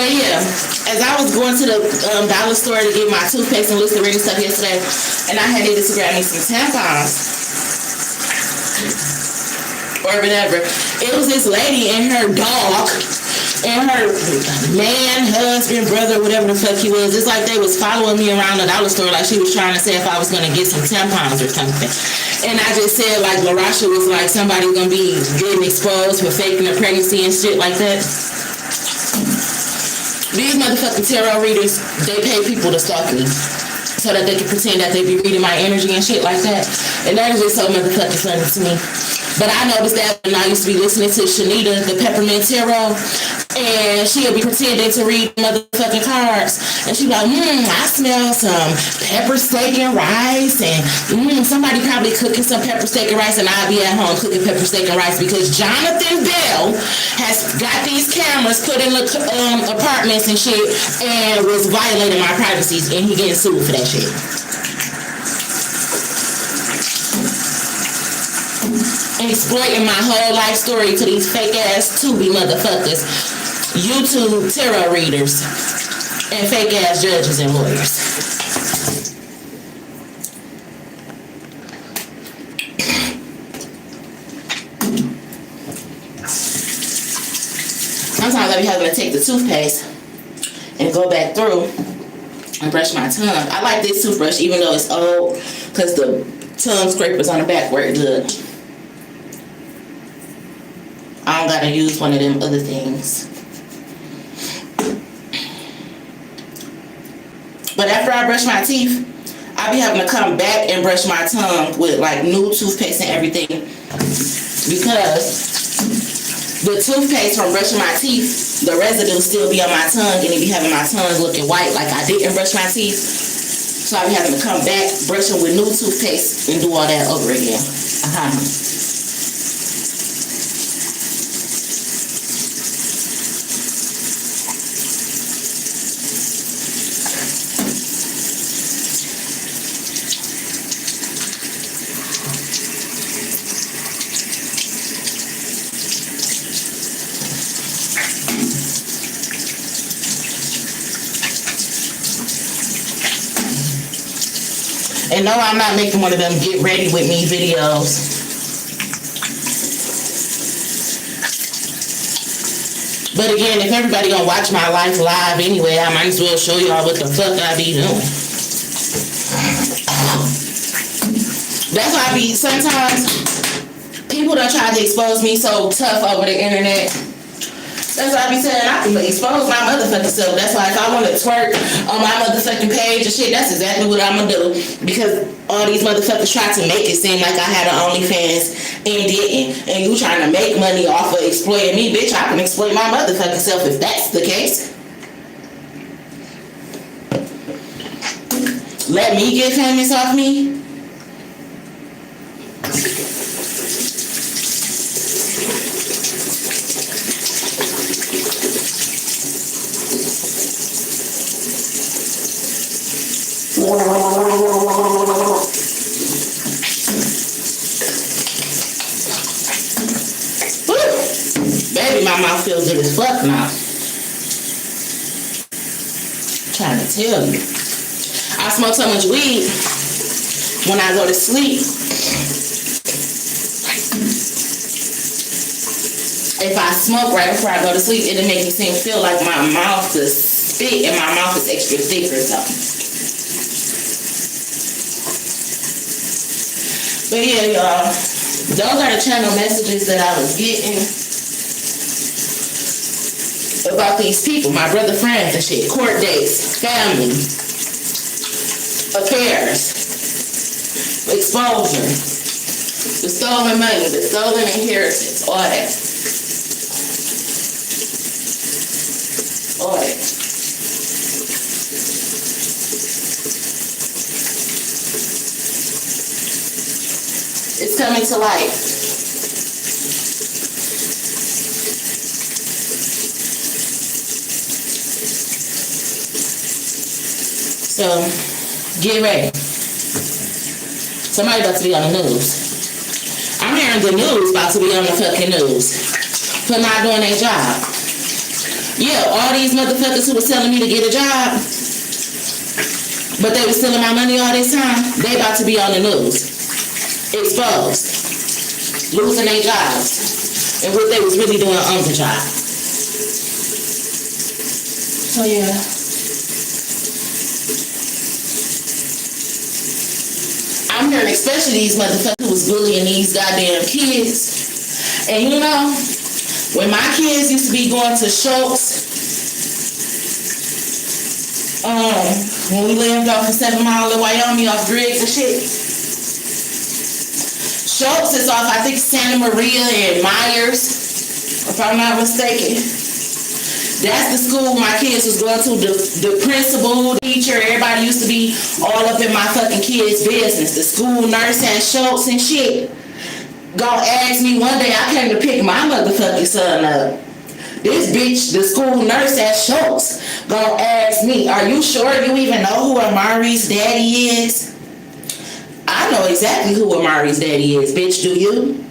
But yeah, as I was going to the dollar store to get my toothpaste and Listerine and stuff yesterday, and I had needed to grab me some tampons or whatever, it was this lady and her dog and her man, husband, brother, whatever the fuck he was. It's like they was following me around the dollar store like she was trying to say if I was going to get some tampons or something. And I just said like LaRasha was like somebody going to be getting exposed for faking a pregnancy and shit like that. These motherfucking tarot readers, they pay people to stalk me so that they can pretend that they be reading my energy and shit like that. And that is just so motherfucking funny to me. But I noticed that when I used to be listening to Shanita, the Peppermint Tarot, and she'll be pretending to read motherfucking cards. And she'll be like, I smell some pepper steak and rice, and somebody probably cooking some pepper steak and rice, and I'll be at home cooking pepper steak and rice because Jonathan Bell has got these cameras put in the apartments and shit and was violating my privacy, and he getting sued for that shit. Exploiting my whole life story to these fake ass Tubi motherfuckers, YouTube tarot readers, and fake ass judges and lawyers. Sometimes I be having to take the toothpaste and go back through and brush my tongue. I like this toothbrush even though it's old because the tongue scrapers on the back work good. I don't gotta use one of them other things. But after I brush my teeth, I be having to come back and brush my tongue with like new toothpaste and everything because the toothpaste from brushing my teeth, the residue still be on my tongue and it be having my tongue looking white like I didn't brush my teeth. So I be having to come back, brushing with new toothpaste and do all that over again. And no, I'm not making one of them get ready with me videos. But again, if everybody gonna watch my life live anyway, I might as well show y'all what the fuck I be doing. That's why I be, sometimes people don't try to expose me so tough over the internet. That's why I be saying I can expose my motherfucking self. That's why if I want to twerk on my motherfucking page and shit, that's exactly what I'm gonna do. Because all these motherfuckers try to make it seem like I had an OnlyFans and didn't. And you trying to make money off of exploiting me, bitch. I can exploit my motherfucking self if that's the case. Let me get famous off me. Baby, my mouth feels good as fuck now. I'm trying to tell you. I smoke so much weed when I go to sleep. If I smoke right before I go to sleep, it'll make me feel like my mouth is thick and my mouth is extra thick or something. But yeah, y'all, those are the channel messages that I was getting about these people, my brother friends and shit, court dates, family, affairs, exposure, the stolen money, the stolen inheritance, all that. All that. It's coming to light. So, get ready. Somebody about to be on the news. I'm hearing the news about to be on the fucking news for not doing their job. Yeah, all these motherfuckers who was telling me to get a job, but they was stealing my money all this time, they about to be on the news. Exposed. Losing their jobs. And what they was really doing on the job. So yeah. I'm hearing especially these motherfuckers who was bullying these goddamn kids. And you know, when my kids used to be going to Schultz, when we lived off of 7 Mile in Wyoming off Griggs and shit. Schultz is off, I think, Santa Maria and Myers, if I'm not mistaken. That's the school my kids was going to. The principal, the teacher, everybody used to be all up in my fucking kids' business. The school nurse at Schultz and shit. Gonna ask me one day, I came to pick my motherfucking son up. This bitch, the school nurse at Schultz, gonna ask me, are you sure you even know who Amari's daddy is? I know exactly who Amari's daddy is, bitch, do you?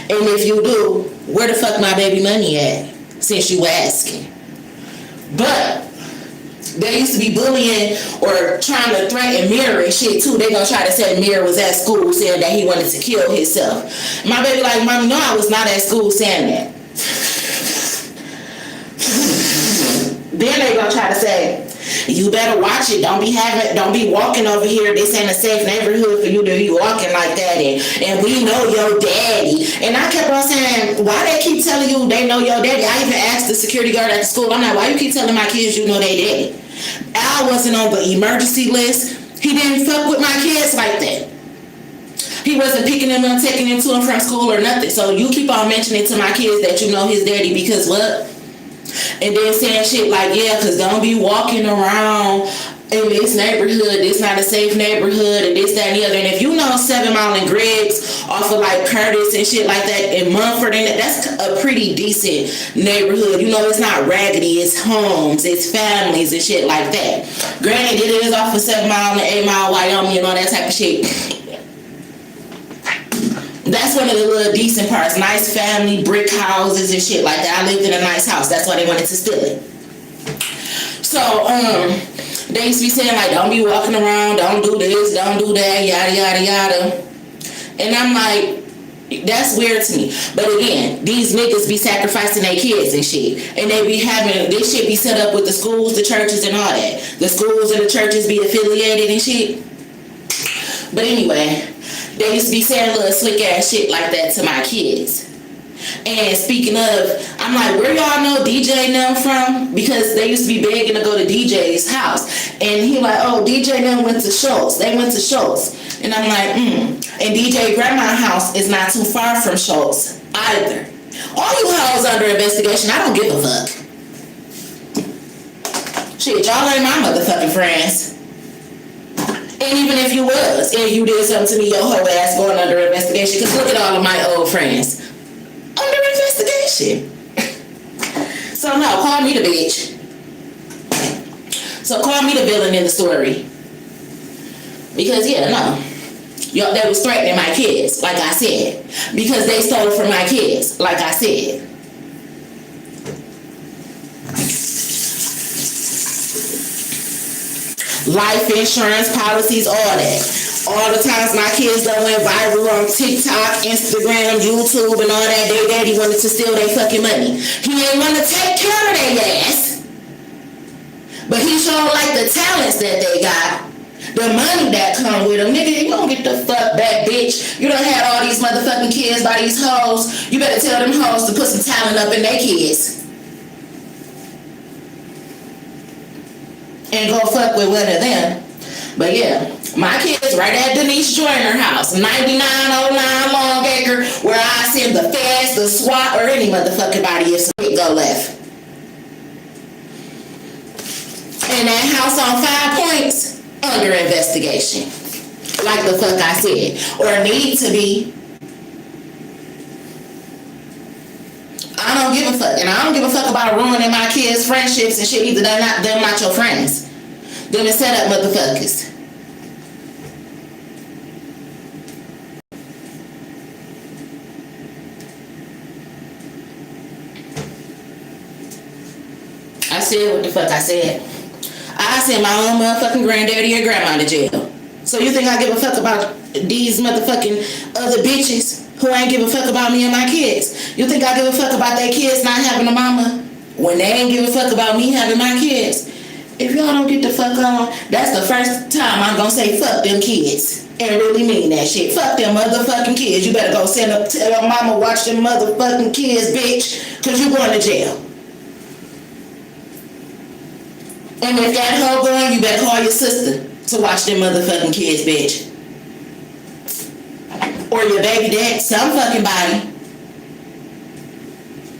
And if you do, where the fuck my baby money at? Since you asking. But they used to be bullying or trying to threaten Mirror and shit too. They gonna try to say Mirror was at school saying that he wanted to kill himself. My baby like, Mommy, no, I was not at school saying that. Then they gonna try to say, you better watch it. Don't be walking over here. This ain't a safe neighborhood for you to be walking like that. And we know your daddy. And I kept on saying, why they keep telling you they know your daddy? I even asked the security guard at the school, I'm like, why you keep telling my kids you know they daddy? Al wasn't on the emergency list. He didn't fuck with my kids like that. He wasn't picking them up, taking them to and from school or nothing. So you keep on mentioning to my kids that you know his daddy because what? And then saying shit like, yeah, because don't be walking around in this neighborhood. This not a safe neighborhood and this, that, and the other. And if you know 7 Mile and Griggs off of like Curtis and shit like that in Mumford, and that's a pretty decent neighborhood. You know, it's not raggedy. It's homes. It's families and shit like that. Granted, it is off of 7 Mile and 8 Mile, Wyoming and all that type of shit. That's one of the little decent parts. Nice family, brick houses and shit like that. I lived in a nice house. That's why they wanted to steal it. So, they used to be saying like, don't be walking around, don't do this, don't do that, yada, yada, yada. And I'm like, that's weird to me. But again, these niggas be sacrificing their kids and shit. And they be having, this shit be set up with the schools, the churches and all that. The schools and the churches be affiliated and shit. But anyway, they used to be saying little slick ass shit like that to my kids. And speaking of, I'm like, where y'all know DJ and them from? Because they used to be begging to go to DJ's house. And he like, oh, DJ and them went to Schultz. They went to Schultz. And I'm like, And DJ grandma's house is not too far from Schultz either. All you hoes under investigation, I don't give a fuck. Shit, y'all ain't my motherfucking friends. And even if you was, and you did something to me, your whole ass going under investigation. Because look at all of my old friends. Under investigation. So no, call me the bitch. So call me the villain in the story. Because yeah, no. Yo, they was threatening my kids, like I said. Because they stole from my kids, like I said. Life insurance policies, all that. All the times my kids done went viral on TikTok, Instagram, YouTube, and all that. Their daddy wanted to steal their fucking money. He ain't want to take care of their ass. But he showed like the talents that they got. The money that come with them. Nigga, you don't get the fuck back, bitch. You done had all these motherfucking kids by these hoes. You better tell them hoes to put some talent up in their kids. And go fuck with one of them. But yeah, my kids right at Denise Joyner house, 9909 Longacre, where I send the feds, the SWAT, or any motherfucking body if some go left. And that house on 5 Points, under investigation. Like the fuck I said. Or need to be. I don't give a fuck. And I don't give a fuck about ruining my kids' friendships and shit either. They're not your friends. Them is set up motherfuckers. I said what the fuck I said. I sent my own motherfucking granddaddy or grandma to jail. So you think I give a fuck about these motherfucking other bitches who ain't give a fuck about me and my kids? You think I give a fuck about their kids not having a mama when they ain't give a fuck about me having my kids? If y'all don't get the fuck on, that's the first time I'm gonna say fuck them kids. And really mean that shit. Fuck them motherfucking kids. You better go send up, tell your mama watch them motherfucking kids, bitch, cause you going to jail. And if that hoe going, you better call your sister to watch them motherfucking kids, bitch. Or your baby dad, some fucking body.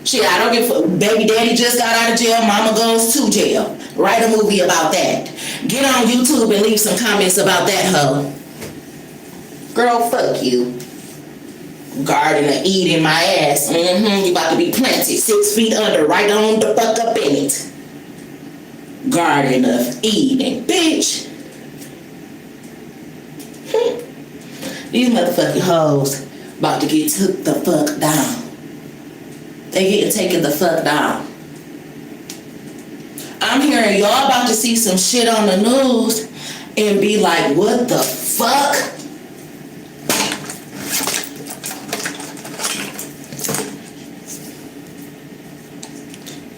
Shit, I don't give a fuck. Baby daddy just got out of jail, mama goes to jail. Write a movie about that. Get on YouTube and leave some comments about that hoe. Girl, fuck you. Garden of Eden, my ass. You about to be planted 6 feet under, right on the fuck up in it. Garden of Eden, bitch. These motherfucking hoes about to get took the fuck down. They getting taken the fuck down. I'm hearing y'all about to see some shit on the news and be like, what the fuck?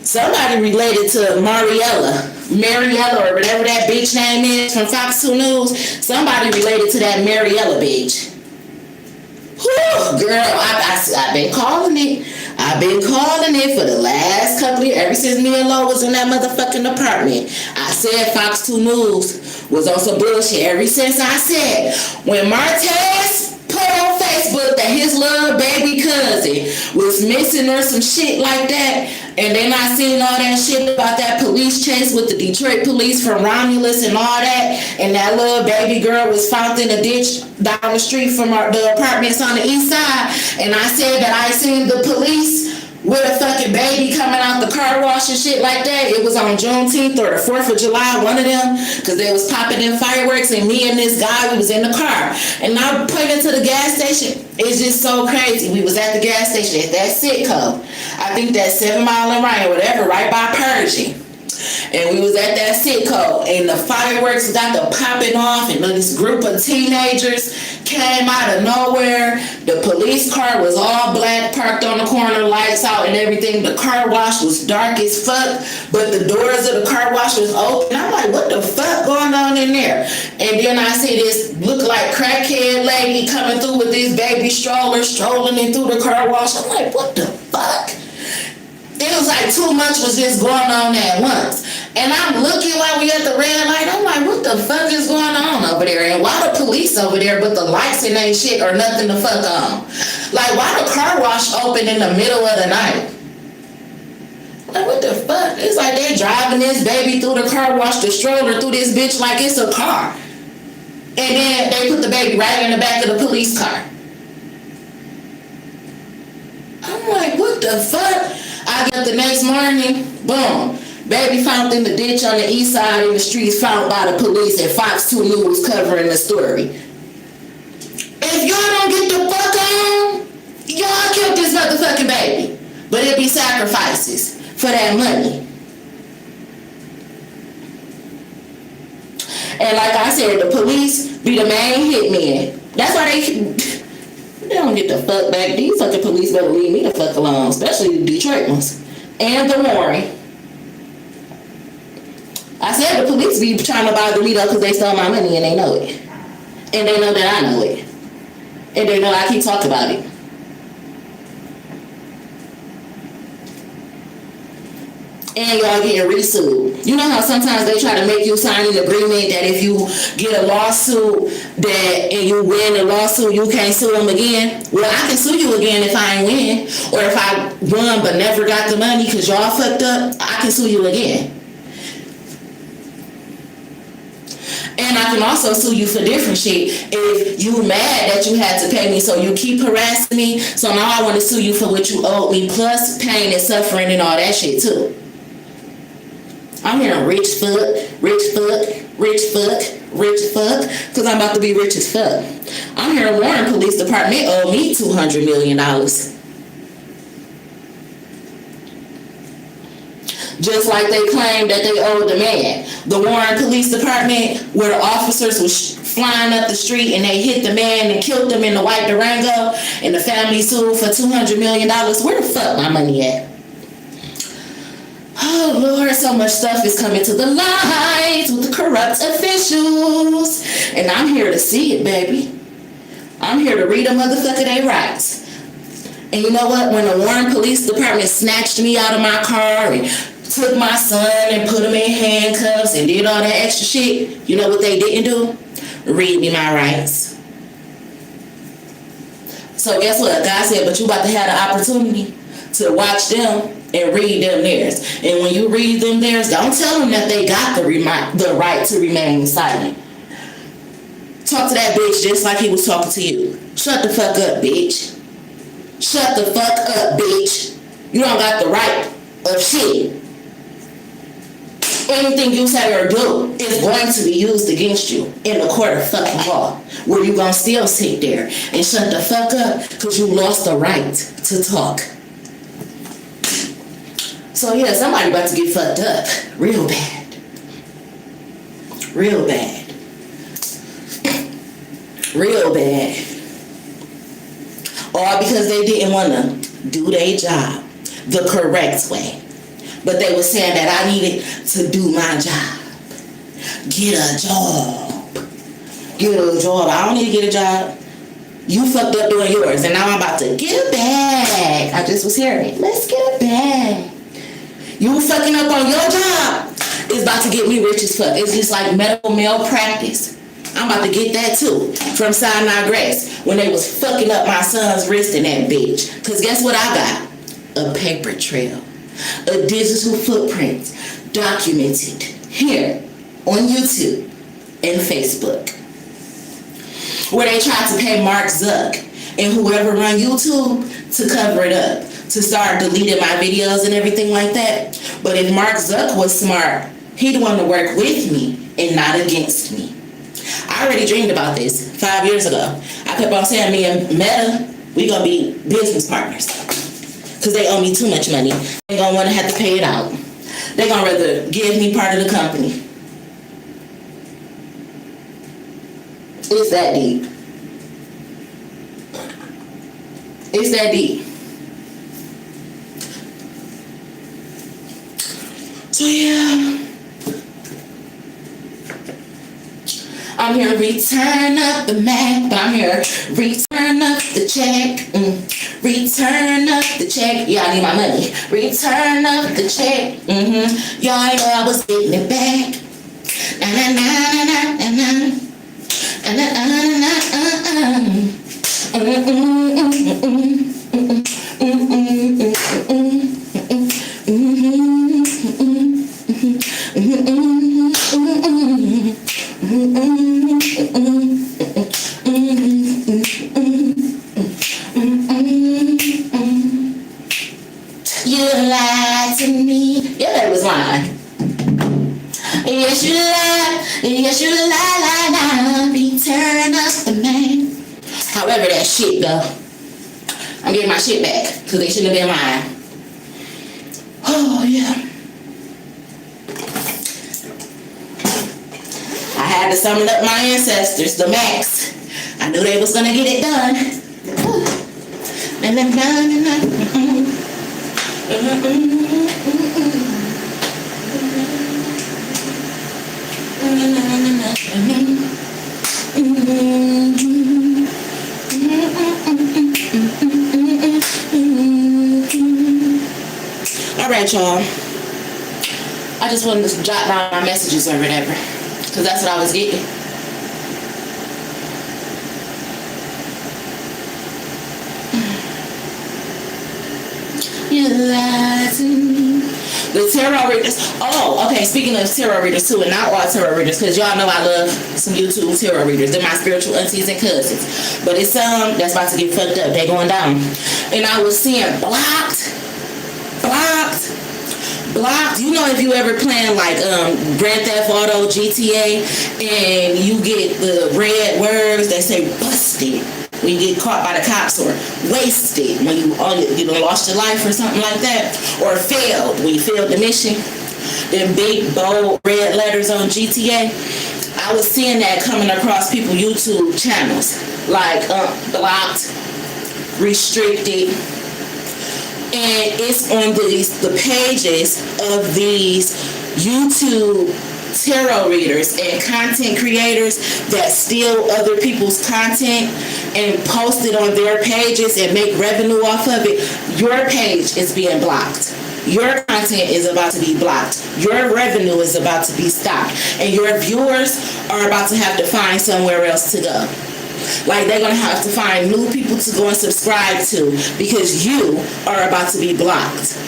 Somebody related to Mariella, or whatever that bitch name is from Fox 2 News. Somebody related to that Mariella bitch. Whew, girl, I've been calling it. I've been calling it for the last couple of years, ever since me and Lo was in that motherfucking apartment. I said Fox 2 News was on some bullshit ever since I said when Martez put on Facebook that his little baby cousin was missing or some shit like that. And then I seen all that shit about that police chase with the Detroit police from Romulus and all that. And that little baby girl was found in a ditch down the street from the apartments on the east side. And I said that I seen the police with a fucking baby coming out the car wash and shit like that. It was on Juneteenth or the 4th of July, one of them, because they was popping in fireworks, and me and this guy, we was in the car. And I pointed to the gas station. It's just so crazy. We was at the gas station at that Sitco. I think that's 7 Mile and Ryan, whatever, right by Pershing. And we was at that Sitco, and the fireworks got to popping off, and this group of teenagers came out of nowhere. The police car was all black, parked on the corner, lights out and everything. The car wash was dark as fuck, but the doors of the car wash was open. I'm like, what the fuck going on in there? And then I see this look like crackhead lady coming through with this baby stroller, strolling in through the car wash. I'm like, what the fuck? It was like too much was just going on at once. And I'm looking while we at the red light. I'm like, what the fuck is going on over there? And why the police over there but the lights and ain't shit or nothing to fuck on? Like, why the car wash open in the middle of the night? Like, what the fuck? It's like they driving this baby through the car wash, the stroller through this bitch like it's a car. And then they put the baby right in the back of the police car. I'm like, what the fuck? I get up the next morning, boom, baby found in the ditch on the east side in the streets, found by the police, and Fox 2 News covering the story. If y'all don't get the fuck on, y'all killed this motherfucking baby. But it'll be sacrifices for that money. And like I said, the police be the main hitmen. That's why they don't get the fuck back. These fucking police better leave me the fuck alone, especially the Detroit ones and the Warren. I said the police be trying to bother me though because they stole my money and they know it. And they know that I know it. And they know I keep talking about it. And y'all getting resued. You know how sometimes they try to make you sign an agreement that if you get a lawsuit and you win the lawsuit, you can't sue them again? Well, I can sue you again if I ain't win. Or if I won but never got the money because y'all fucked up, I can sue you again. And I can also sue you for different shit. If you mad that you had to pay me, so you keep harassing me, so now I want to sue you for what you owed me, plus pain and suffering and all that shit too. I'm hearing rich fuck, because I'm about to be rich as fuck. I'm hearing Warren Police Department owe me $200 million. Just like they claimed that they owed the man. The Warren Police Department, where the officers was flying up the street and they hit the man and killed him in the white Durango, and the family sued for $200 million. Where the fuck my money at? Oh Lord, so much stuff is coming to the light with the corrupt officials. And I'm here to see it, baby. I'm here to read a motherfucker they rights. And you know what? When the Warren Police Department snatched me out of my car and took my son and put him in handcuffs and did all that extra shit, you know what they didn't do? Read me my rights. So guess what? God said, but you about to have the opportunity to watch them and read them theirs. And when you read them theirs, don't tell them that they got the right to remain silent. Talk to that bitch just like he was talking to you. Shut the fuck up, bitch. Shut the fuck up, bitch. You don't got the right of shit. Anything you say or do is going to be used against you in the court of fucking law, where you gonna still sit there and shut the fuck up because you lost the right to talk. So yeah, somebody about to get fucked up real bad. Real bad. Real bad. All because they didn't want to do their job the correct way. But they were saying that I needed to do my job. Get a job. Get a job. I don't need to get a job. You fucked up doing yours, and now I'm about to get a bag. I just was hearing it. Let's get a bag. You fucking up on your job is about to get me rich as fuck. It's just like medical malpractice. I'm about to get that too from Sinai Grass when they was fucking up my son's wrist in that bitch. Because guess what I got? A paper trail. A digital footprint documented here on YouTube and Facebook, where they tried to pay Mark Zuck and whoever run YouTube to cover it up, to start deleting my videos and everything like that. But if Mark Zuck was smart, he'd want to work with me and not against me. I already dreamed about this 5 years ago. I kept on saying me and Meta, we gonna be business partners. Because they owe me too much money. They gonna want to have to pay it out. They gonna rather give me part of the company. It's that deep. It's that deep. So yeah, I'm here to return up the Mac, but I'm here to return up the check. Return up the check. Yeah, I need my money. Return up the check. Y'all know I was getting it back. Na na na na na na You lied to me. Yeah, that was lying. Yes, you lied. Yes, you lied. Return us the man. However that shit go. I'm getting my shit back because they shouldn't have been lying. Oh, yeah. I had to summon up my ancestors, the Max. I knew they was gonna get it done. Alright, y'all. I just wanted to jot down my messages or whatever, because that's what I was getting. You lied to me. The tarot readers. Oh, okay. Speaking of tarot readers too, and not all tarot readers, because y'all know I love some YouTube tarot readers. They're my spiritual aunties and cousins. But it's some that's about to get fucked up. They going down. And I was seeing blocked. You know, if you ever playing like Grand Theft Auto, GTA, and you get the red words that say busted. when you get caught by the cops, or wasted when you done lost your life or something like that, or failed when you failed the mission. Them big bold red letters on GTA. I was seeing that coming across people's YouTube channels, like blocked, restricted, and it's on the pages of these YouTube tarot readers and content creators that steal other people's content and post it on their pages and make revenue off of it. Your page is being blocked. Your content is about to be blocked. Your revenue is about to be stopped. And your viewers are about to have to find somewhere else to go. Like, they're going to have to find new people to go and subscribe to because you are about to be blocked.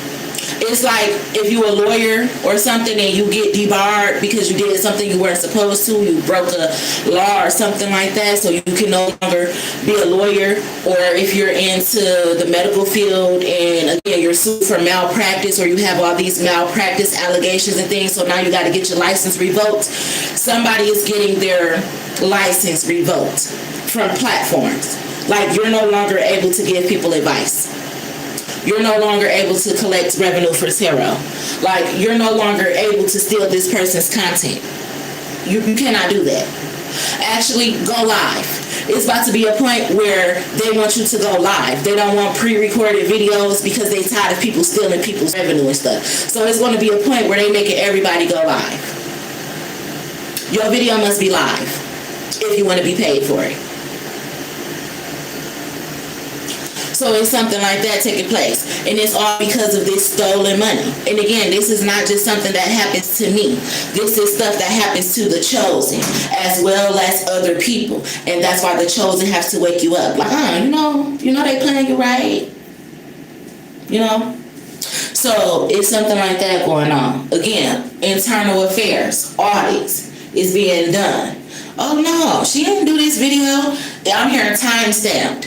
It's like if you're a lawyer or something and you get debarred because you did something you weren't supposed to, you broke a law or something like that, so you can no longer be a lawyer. Or if you're into the medical field and again you're sued for malpractice, or you have all these malpractice allegations and things, so now you got to get your license revoked. Somebody is getting their license revoked from platforms. Like, you're no longer able to give people advice. You're no longer able to collect revenue for tarot. Like, you're no longer able to steal this person's content. You cannot do that. Actually, go live. It's about to be a point where they want you to go live. They don't want pre-recorded videos because they tired of people stealing people's revenue and stuff. So it's going to be a point where they making everybody go live. Your video must be live if you want to be paid for it. So it's something like that taking place. And it's all because of this stolen money. And again, this is not just something that happens to me. This is stuff that happens to the chosen as well as other people. And that's why the chosen have to wake you up. Like, you know they playing you right. You know? So it's something like that going on. Again, internal affairs, audits is being done. Oh no, she didn't do this video. I'm hearing timestamp.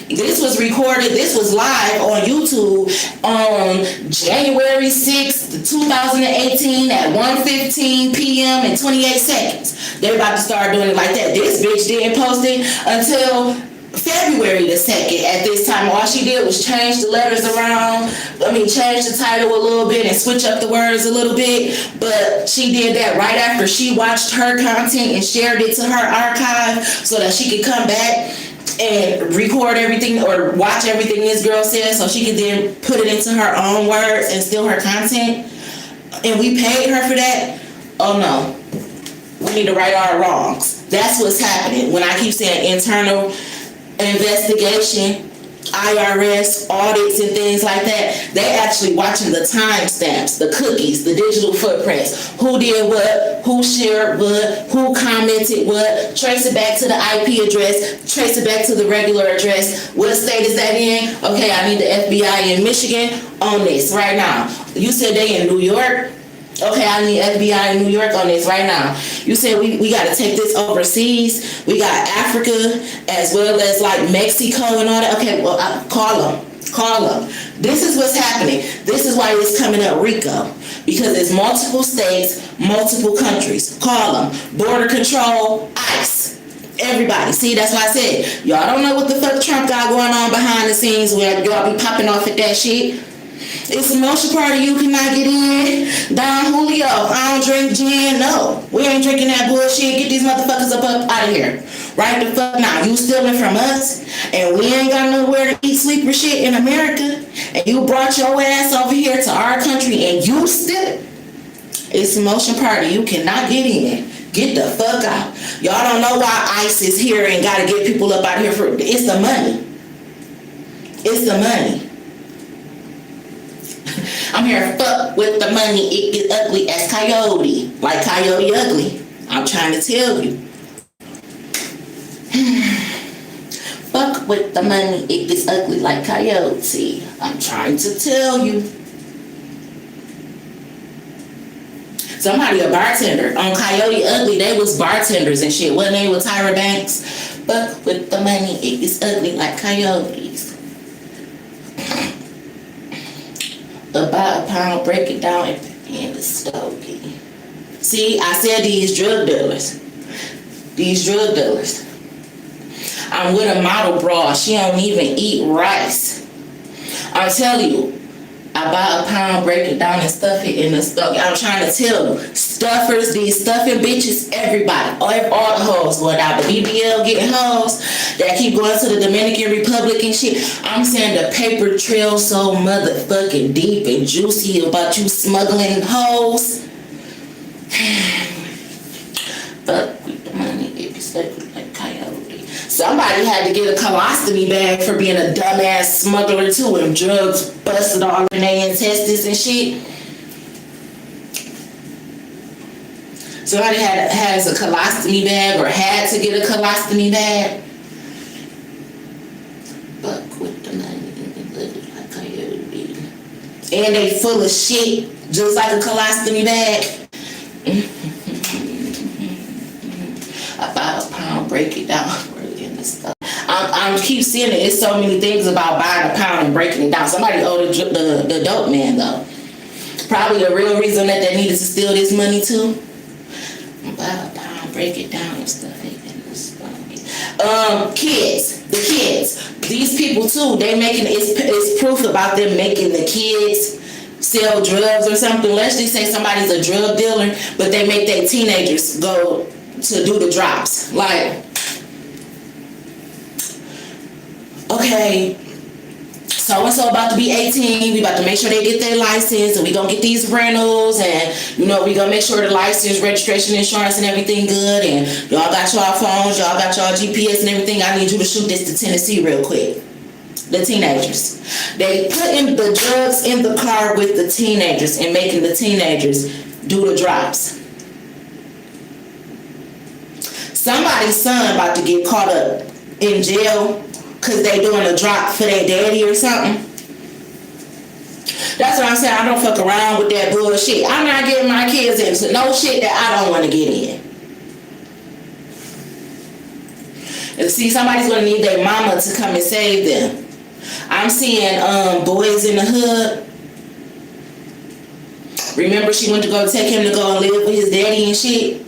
This was recorded, this was live on YouTube on January 6th, 2018 at 1:15 p.m. and 28 seconds. They're about to start doing it like that. This bitch didn't post it until February the 2nd at this time. All she did was change the letters around, change the title a little bit and switch up the words a little bit. But she did that right after she watched her content and shared it to her archive so that she could come back and record everything or watch everything this girl says so she could then put it into her own words and steal her content. And we paid her for that? Oh no. We need to right our wrongs. That's what's happening. When I keep saying internal investigation, IRS audits and things like that, they actually watching the timestamps, the cookies, the digital footprints, who did what, who shared what, who commented what, trace it back to the IP address, trace it back to the regular address. What state is that in? Okay, I need the FBI in Michigan on this right now. You said they in New York? Okay, I need FBI in New York on this right now. You said we got to take this overseas. We got Africa as well as like Mexico and all that. Okay, well, call them. This is what's happening. This is why it's coming up RICO. Because it's multiple states, multiple countries. Call them. Border control, ICE. Everybody. See, that's why I said, y'all don't know what the fuck Trump got going on behind the scenes where y'all be popping off at that shit. It's a motion party you cannot get in. Don Julio, I don't drink gin. No, we ain't drinking that bullshit. Get these motherfuckers up out of here. Right the fuck now. You stealing from us, and we ain't got nowhere to eat, sleep, or shit in America, and you brought your ass over here to our country, and you still. It's a motion party. You cannot get in. Get the fuck out. Y'all don't know why ICE is here and got to get people up out of here for. It's the money. It's the money. I'm here, fuck with the money, it get ugly as coyote. Like Coyote Ugly. I'm trying to tell you. Fuck with the money, it gets ugly like coyote. I'm trying to tell you. Somebody a bartender. On Coyote Ugly, they was bartenders and shit. Wasn't they with Tyra Banks? Fuck with the money, it gets ugly like coyotes. About a pound, break it down in the stogie. See, I said these drug dealers. I'm with a model broad. She don't even eat rice. I'm telling you, I buy a pound, break it down, and stuff it in the stuff. I'm trying to tell you, stuffers, these stuffing bitches, everybody, all the hoes going out. The BBL getting hoes that keep going to the Dominican Republic and shit. I'm saying the paper trail so motherfucking deep and juicy about you smuggling hoes. Fuck with the money, baby, stuck like coyote. Somebody had to get a colostomy bag for being a dumbass smuggler too, and drugs busted all in their intestines and shit. Somebody has a colostomy bag or had to get a colostomy bag. Fuck with the money, like coyote. And they full of shit, just like a colostomy bag. About a pound, break it down. I keep seeing it. It's so many things about buying a pound and breaking it down. Somebody owed the dope man though. Probably the real reason that they needed to steal this money too. Buy a pound, break it down and stuff. Kids, the kids. These people too. They making it's proof about them making the kids sell drugs or something. Let's just say somebody's a drug dealer, but they make their teenagers go to do the drops. Like, okay, so-and-so about to be 18, we about to make sure they get their license, and we gonna get these rentals, and we gonna make sure the license, registration, insurance, and everything good, and y'all got y'all phones, y'all got y'all GPS and everything. I need you to shoot this to Tennessee real quick. The teenagers. They putting the drugs in the car with the teenagers and making the teenagers do the drops. Somebody's son about to get caught up in jail because they doing a drop for their daddy or something. That's what I'm saying. I don't fuck around with that bullshit. I'm not getting my kids into no shit that I don't want to get in. And see, somebody's going to need their mama to come and save them. I'm seeing boys in the hood. Remember she went to go take him to go and live with his daddy and shit?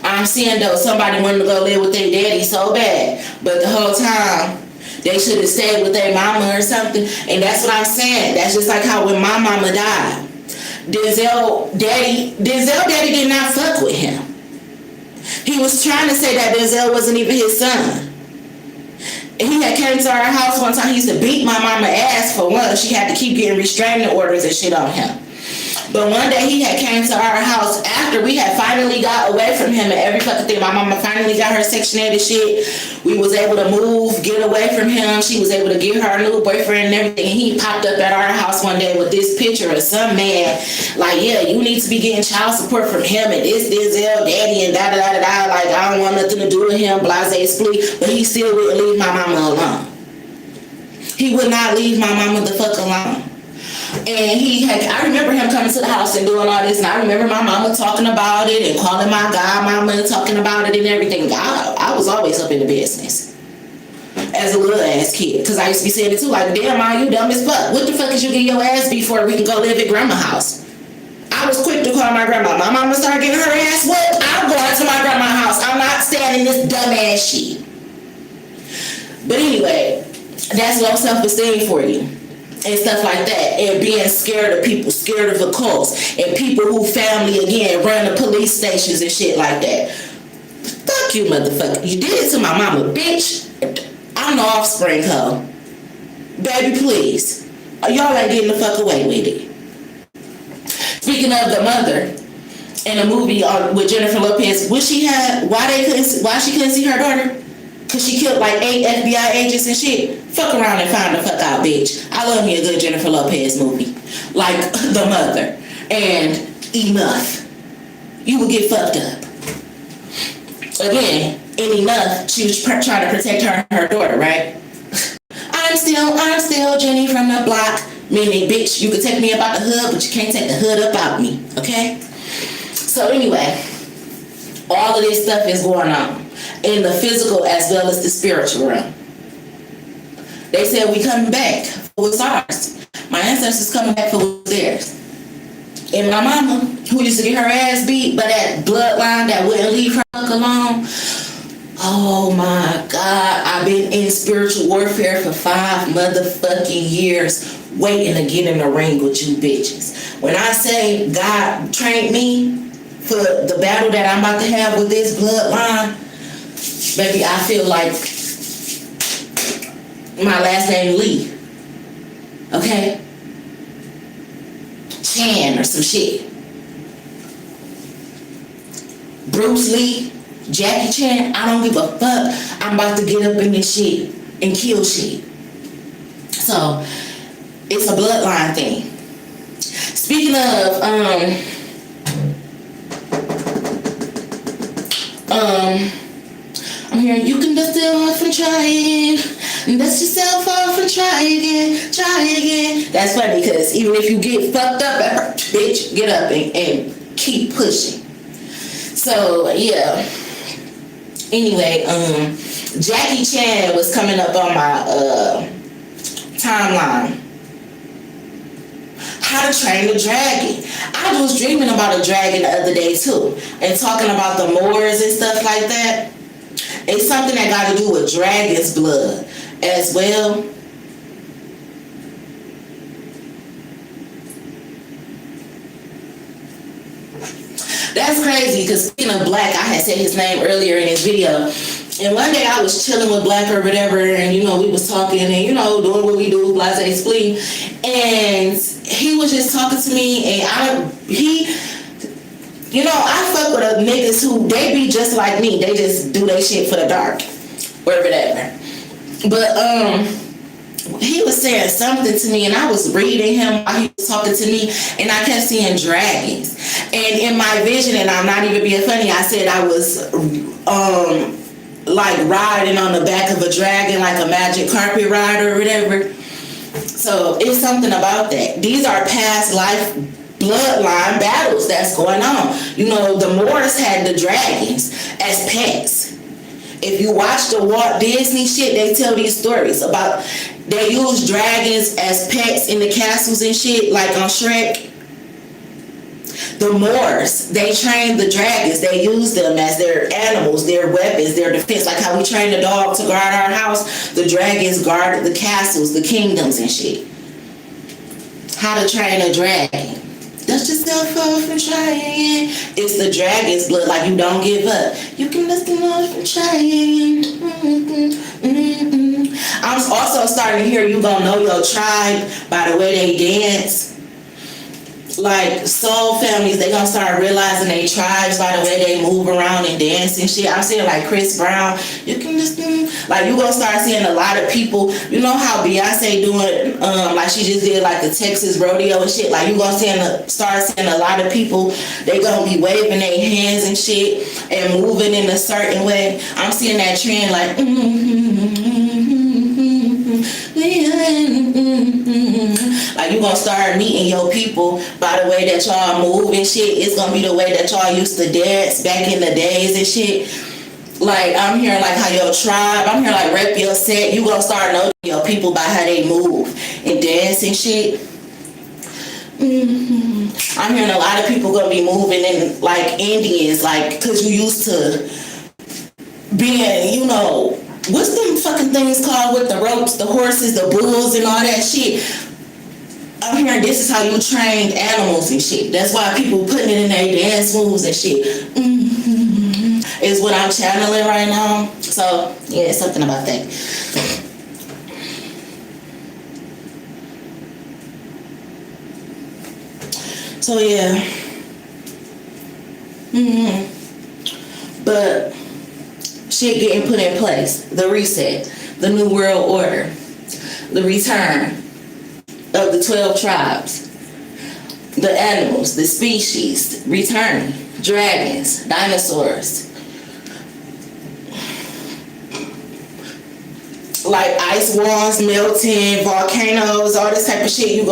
I'm seeing though somebody wanted to go live with their daddy so bad, but the whole time they should have stayed with their mama or something. And that's what I'm saying. That's just like how when my mama died, Denzel daddy did not fuck with him. He was trying to say that Denzel wasn't even his son. And he had came to our house one time. He used to beat my mama ass for one. She had to keep getting restraining orders and shit on him. But one day he had came to our house after we had finally got away from him and every fucking thing. My mama finally got her Section 8 and shit. We was able to move, get away from him. She was able to get her new boyfriend and everything. And he popped up at our house one day with this picture of some man. Like, yeah, you need to be getting child support from him and this Denzel daddy and da-da-da-da-da. Like, I don't want nothing to do with him, blase splee. But he still wouldn't leave my mama alone. He would not leave my mama the fuck alone. And I remember him coming to the house and doing all this, and I remember my mama talking about it and calling my godmama and talking about it and everything. I was always up in the business as a little ass kid, because I used to be saying it too, like, damn, Ma, you dumb as fuck. What the fuck is you getting your ass beat for? We can go live at grandma's house. I was quick to call my grandma. My mama started getting her ass whooped. I'm going to my grandma's house. I'm not standing this dumb ass shit. But anyway, that's low self-esteem for you. And stuff like that, and being scared of people, scared of the cults, and people who family again run the police stations and shit like that. Fuck you, motherfucker. You did it to my mama, bitch. I'm the offspring, hoe. Baby, please. Y'all ain't getting the fuck away with it. Speaking of the mother, in a movie with Jennifer Lopez, why she couldn't see her daughter? Cause she killed like 8 FBI agents and shit. Fuck around and find the fuck out, bitch. I love me a good Jennifer Lopez movie. Like The Mother and Enough. You will get fucked up. Again, in Enough, she was trying to protect her and her daughter, right? I'm still Jenny from the block. Meaning, bitch, you can take me about the hood, but you can't take the hood up out me, okay? So anyway, all of this stuff is going on in the physical as well as the spiritual realm. They said we coming back for what's ours. My ancestors coming back for what's theirs. And my mama, who used to get her ass beat by that bloodline that wouldn't leave her alone. Oh my God, I've been in spiritual warfare for 5 motherfucking years waiting to get in the ring with you bitches. When I say God trained me for the battle that I'm about to have with this bloodline, baby, I feel like my last name Lee. Okay? Chan or some shit. Bruce Lee, Jackie Chan, I don't give a fuck. I'm about to get up in this shit and kill shit. So, it's a bloodline thing. Speaking of, I'm hearing you can dust it off and try again. Dust yourself off and try again, try again. That's funny because even if you get fucked up, bitch, get up and keep pushing. So, yeah. Anyway, Jackie Chan was coming up on my timeline. How to Train a Dragon. I was dreaming about a dragon the other day too, and talking about the Moors and stuff like that. It's something that got to do with dragon's blood as well. That's crazy because speaking of Black, I had said his name earlier in this video. And one day I was chilling with Black or whatever, and we was talking and doing what we do, blase spleen. And he was just talking to me, and I fuck with niggas who they be just like me. They just do their shit for the dark or whatever. But he was saying something to me, and I was reading him while he was talking to me, and I kept seeing dragons. And in my vision, and I'm not even being funny, I said I was like riding on the back of a dragon, like a magic carpet ride or whatever. So it's something about that. These are past life bloodline battles that's going on. The Moors had the dragons as pets. If you watch the Walt Disney shit, they tell these stories about they use dragons as pets in the castles and shit, like on Shrek. The Moors, they trained the dragons. They used them as their animals, their weapons, their defense. Like how we train the dog to guard our house, the dragons guarded the castles, the kingdoms and shit. How to Train a Dragon. Dust yourself off and try again. It's the dragon's blood, like you don't give up. You can dust it off and try again. I'm also starting to hear you gonna know your tribe by the way they dance. Like soul families, they gonna start realizing they tribes by the way they move around and dance and shit. I'm seeing like Chris Brown. You can just like you gonna start seeing a lot of people. You know how Beyonce doing like she just did like the Texas rodeo and shit. Like you gonna start seeing a lot of people. They gonna be waving their hands and shit and moving in a certain way. I'm seeing that trend like. Like you gonna start meeting your people by the way that y'all move and shit. It's gonna be the way that y'all used to dance back in the days and shit. Like I'm hearing like how your tribe, I'm hearing like rep your set. You gonna start knowing your people by how they move and dance and shit. I'm hearing a lot of people gonna be moving in like Indians, like cause you used to being, what's them fucking things called with the ropes, the horses, the bulls, and all that shit? I'm hearing this is how you trained animals and shit. That's why people putting it in their dance moves and shit. Is what I'm channeling right now. So, yeah, it's something about that. So, yeah. But shit getting put in place. The reset. The New World Order. The return of the 12 tribes. The animals. The species. Return. Dragons. Dinosaurs. Like ice walls melting, volcanoes, all this type of shit.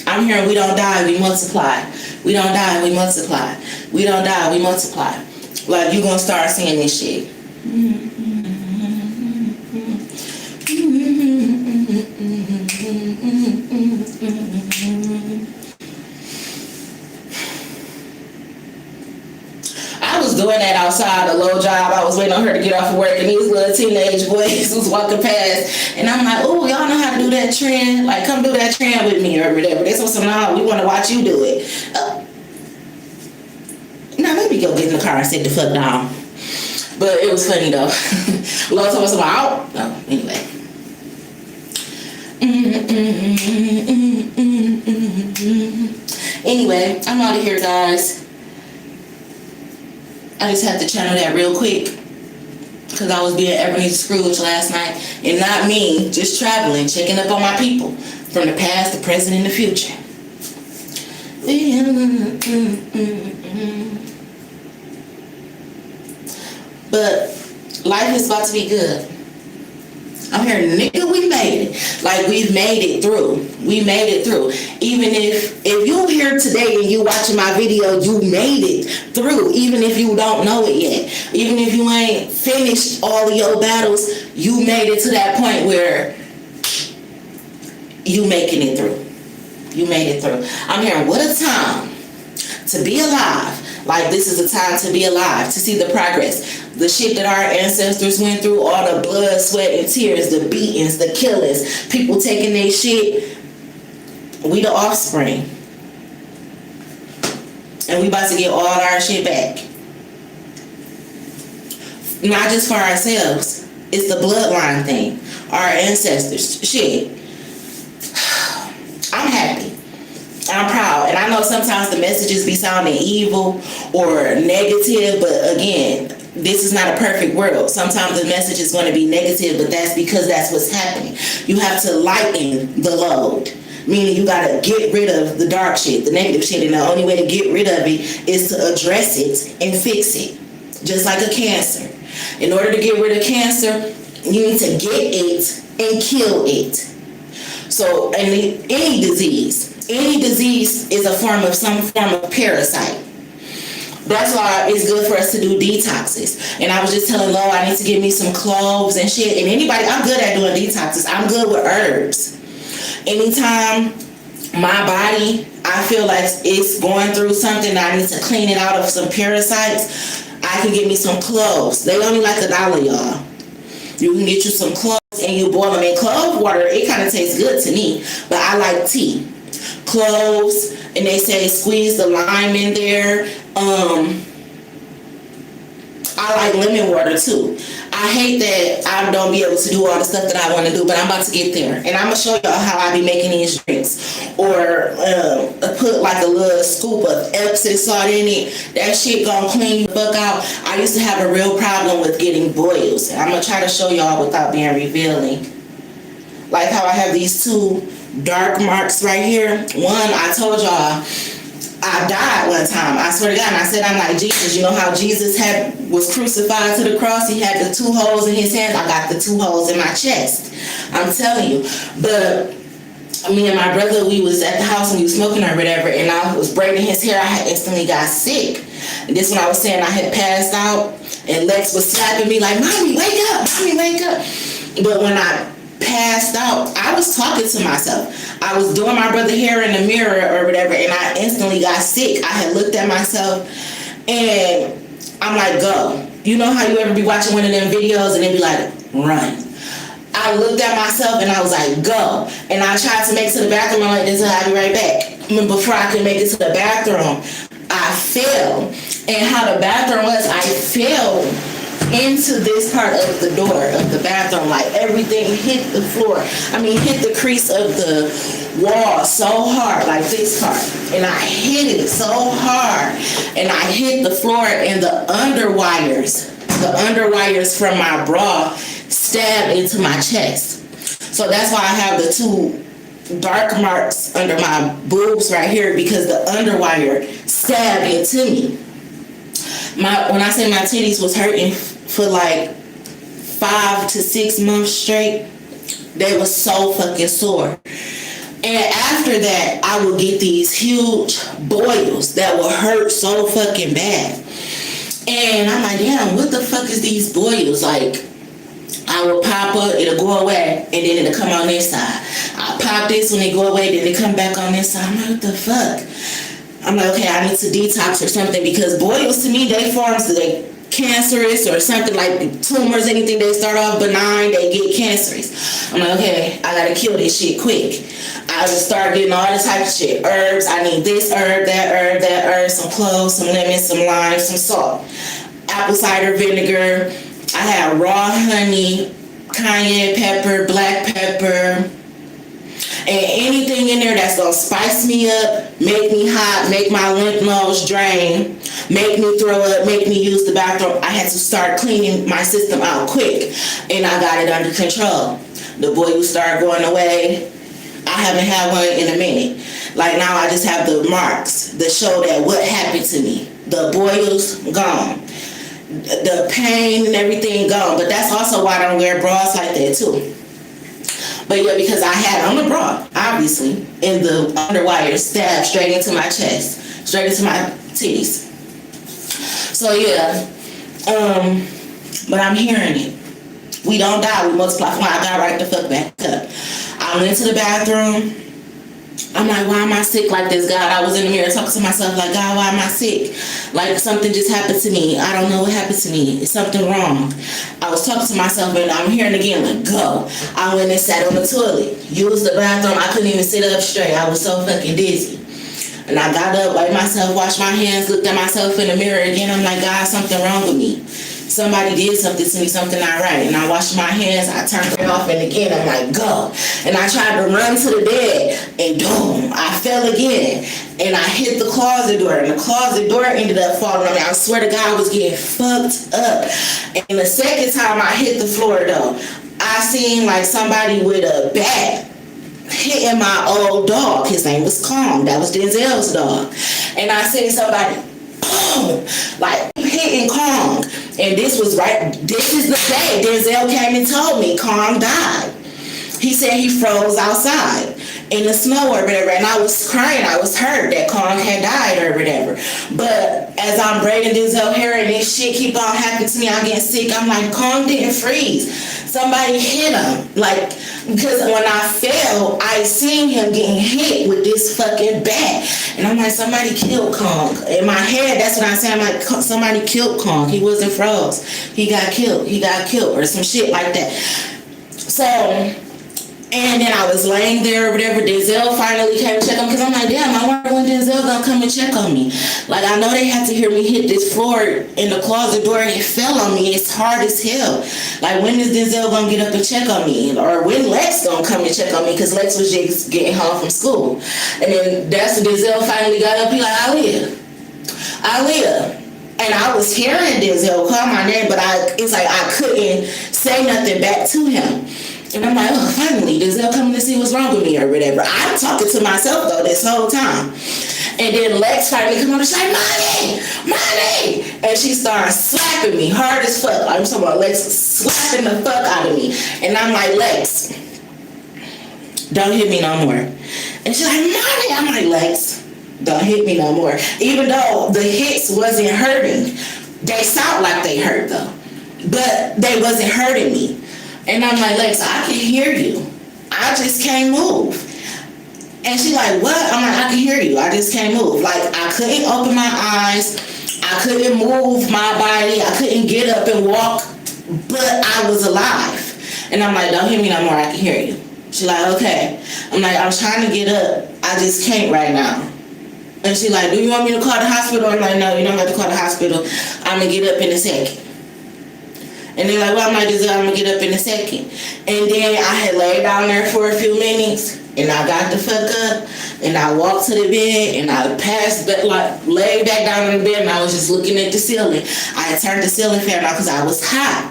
I'm hearing we don't die, we multiply. We don't die, we multiply. We don't die, we multiply. Like you gonna start seeing this shit. doing that outside, a low job. I was waiting on her to get off of work, and these little teenage boys was walking past, and I'm like, oh, y'all know how to do that trend? Like, come do that trend with me or whatever. This was some, no, we want to watch you do it. Now, let me go get in the car and sit the fuck down. But it was funny, though. Lord told us about, oh, anyway. Anyway, I'm out of here, guys. I just had to channel that real quick because I was being Ebenezer Scrooge last night, and not me, just traveling, checking up on my people from the past, the present, and the future. But life is about to be good. I'm here, nigga, we made it. Like, we've made it through. We made it through. Even if you here today and you watching my video, you made it through. Even if you don't know it yet. Even if you ain't finished all of your battles, you made it to that point where you making it through. You made it through. I'm hearing, what a time to be alive. Like, this is a time to be alive, to see the progress. The shit that our ancestors went through, all the blood, sweat, and tears, the beatings, the killings, people taking their shit. We the offspring. And we about to get all our shit back. Not just for ourselves. It's the bloodline thing. Our ancestors. Shit. I'm happy. I'm proud, and I know sometimes the messages be sounding evil or negative, but again, this is not a perfect world. Sometimes the message is going to be negative, but that's because that's what's happening. You have to lighten the load, meaning you got to get rid of the dark shit, the negative shit, and the only way to get rid of it is to address it and fix it, just like a cancer. In order to get rid of cancer, you need to get it and kill it. So, any disease is a form of some form of parasite. That's why it's good for us to do detoxes. And I was just telling Lo, I need to get me some cloves and shit. And anybody, I'm good at doing detoxes. I'm good with herbs. Anytime my body, I feel like it's going through something that I need to clean it out of some parasites, I can get me some cloves. They only like $1, y'all. You can get you some cloves and you boil them in clove water. It kind of tastes good to me, but I like tea. Cloves, and they say squeeze the lime in there. I like lemon water too. I hate that I don't be able to do all the stuff that I want to do, but I'm about to get there. And I'm going to show y'all how I be making these drinks. Or put like a little scoop of Epsom salt in it. That shit gonna clean the fuck out. I used to have a real problem with getting boils. And I'm going to try to show y'all without being revealing. Like how I have these two dark marks right here. One, I told y'all, I died one time. I swear to God. And I said, I'm like Jesus. You know how Jesus was crucified to the cross? He had the 2 holes in his hands. I got the 2 holes in my chest. I'm telling you. But me and my brother, we was at the house and we was smoking or whatever, and I was braiding his hair. I had instantly got sick. And this when I was saying I had passed out, and Lex was slapping me like, Mommy, wake up. Mommy, wake up. But when I passed out, I was talking to myself. I was doing my brother's hair in the mirror or whatever, and I instantly got sick. I had looked at myself, and I'm like, go. You know how you ever be watching one of them videos and they be like, run. I looked at myself and I was like, go. And I tried to make it to the bathroom. I'm like, this, I'll be right back. Before I could make it to the bathroom, I fell. And how the bathroom was, I fell into this part of the door of the bathroom. Like, everything hit the floor. Hit the crease of the wall so hard, like this part. And I hit it so hard. And I hit the floor, and the underwires from my bra stabbed into my chest. So that's why I have the 2 dark marks under my boobs right here, because the underwire stabbed into me. When I say my titties was hurting for like 5 to 6 months straight, they were so fucking sore. And after that, I would get these huge boils that would hurt so fucking bad. And I'm like, damn, what the fuck is these boils? Like, I will pop up, it'll go away, and then it'll come on this side. I pop this when it go away, then it come back on this side. I'm like, what the fuck? I'm like, okay, I need to detox or something, because boils to me, they form they cancerous or something, like tumors, anything they start off benign, they get cancerous. I'm like, okay, I gotta kill this shit quick. I just start getting all this type of shit. Herbs, I need this herb, that herb, some cloves, some lemon, some lime, some salt. Apple cider vinegar. I have raw honey, cayenne pepper, black pepper, and anything in there that's gonna spice me up, make me hot, make my lymph nodes drain, make me throw up, make me use the bathroom. I had to start cleaning my system out quick, and I got it under control. The boils start going away. I haven't had one in a minute. Like now I just have the marks that show that what happened to me. The boils gone. The pain and everything gone. But that's also why I don't wear bras like that too. But yeah, because I had on a bra, obviously, and the underwire stabbed straight into my chest, straight into my titties. So yeah, but I'm hearing it. We don't die, we multiply. When I got right the fuck back up. I went into the bathroom. I'm like, why am I sick like this, God? I was in the mirror talking to myself like, God, why am I sick? Like something just happened to me. I don't know what happened to me. It's something wrong. I was talking to myself and I'm hearing again, like, go. I went and sat on the toilet, used the bathroom. I couldn't even sit up straight. I was so fucking dizzy. And I got up, wiped myself, washed my hands, looked at myself in the mirror again. I'm like, God, something wrong with me. Somebody did something to me, something not right. And I washed my hands, I turned it off, and again, I'm like, go. And I tried to run to the bed, and boom, I fell again. And I hit the closet door, and the closet door ended up falling on me. I swear to God, I was getting fucked up. And the second time I hit the floor, though, I seen like somebody with a bat hitting my old dog. His name was Kong. That was Denzel's dog. And I seen somebody, boom, like hitting Kong. And this is the day Denzel came and told me Kong died. He said he froze outside in the snow or whatever. And I was crying. I was hurt that Kong had died or whatever. But as I'm braiding Denzel hair and this shit keep on happening to me, I'm getting sick. I'm like, Kong didn't freeze. Somebody hit him. Like, because when I fell, I seen him getting hit with this fucking bat. And I'm like, somebody killed Kong. In my head, that's what I'm saying. I'm like, somebody killed Kong. He wasn't froze. He got killed. Or some shit like that. So, and then I was laying there or whatever. Denzel finally came to check on me, because I'm like, damn, I wonder when Denzel gonna come and check on me. Like, I know they had to hear me hit this floor in the closet door and it fell on me. It's hard as hell. Like, when is Denzel gonna get up and check on me? Or when Lex gonna come and check on me? Because Lex was just getting home from school. And then that's when Denzel finally got up. He like, Isleah. And I was hearing Denzel call my name, but it's like I couldn't say nothing back to him. And I'm like, oh, finally, Denzel coming to see what's wrong with me or whatever. I'm talking to myself, though, this whole time. And then Lex finally come on and she's like, Mommy! And she starts slapping me hard as fuck. I'm talking about Lex slapping the fuck out of me. And I'm like, Lex, don't hit me no more. And she's like, Mommy! I'm like, Lex, don't hit me no more. Even though the hits wasn't hurting. They sound like they hurt, though. But they wasn't hurting me. And I'm like, Lex, I can hear you. I just can't move. And she like, what? I'm like, I can hear you. I just can't move. Like, I couldn't open my eyes. I couldn't move my body. I couldn't get up and walk. But I was alive. And I'm like, don't hit me no more. I can hear you. She like, okay. I'm like, I'm trying to get up. I just can't right now. And she like, do you want me to call the hospital? I'm like, no, you don't have to call the hospital. I'm going to get up in a second. And they're like, well, I'm going to get up in a second. And then I had laid down there for a few minutes, and I got the fuck up, and I walked to the bed, and I passed, but like laid back down on the bed, and I was just looking at the ceiling. I had turned the ceiling fan on because I was hot.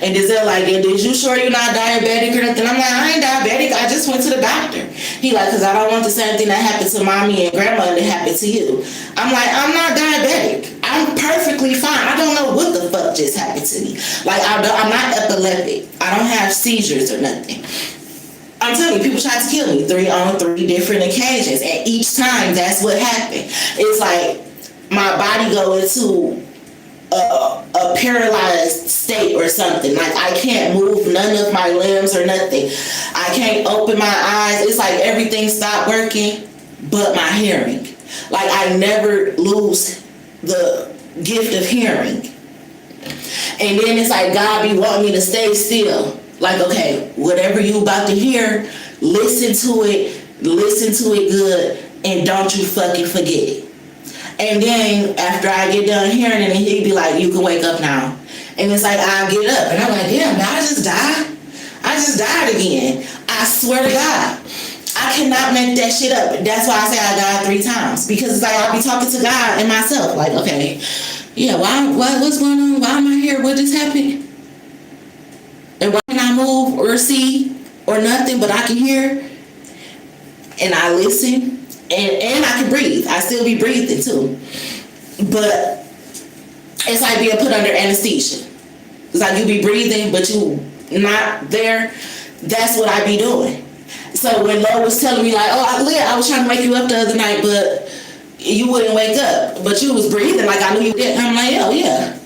And Denzel like, yeah, did you sure you're not diabetic or nothing? I'm like, I ain't diabetic. I just went to the doctor. He like, because I don't want the same thing that happened to mommy and grandma to happen to you. I'm like, I'm not diabetic. I'm perfectly fine. I don't know what the fuck just happened to me. Like, I'm not epileptic. I don't have seizures or nothing. I'm telling you, people tried to kill me on three different occasions. And each time, that's what happened. It's like my body go into a paralyzed state or something. Like, I can't move none of my limbs or nothing. I can't open my eyes. It's like everything stopped working but my hearing. Like, I never lose the gift of hearing. And then it's like God be wanting me to stay still. Like, okay, whatever you about to hear, listen to it good, and don't you fucking forget it. And then after I get done hearing it, and he'd be like, you can wake up now. And it's like, I get up, and I'm like, damn, I just died? I just died again. I swear to God. I cannot make that shit up. That's why I say I died 3 times. Because it's like I'll be talking to God and myself. Like, okay, yeah, what's going on? Why am I here? What just happened? And why can I move or see or nothing, but I can hear? And I listen. And I can breathe. I still be breathing too. But it's like being put under anesthesia. It's like you be breathing, but you not there. That's what I be doing. So when Lord was telling me like, oh, I was trying to wake you up the other night, but you wouldn't wake up. But you was breathing like I knew you did. I'm like, oh yeah.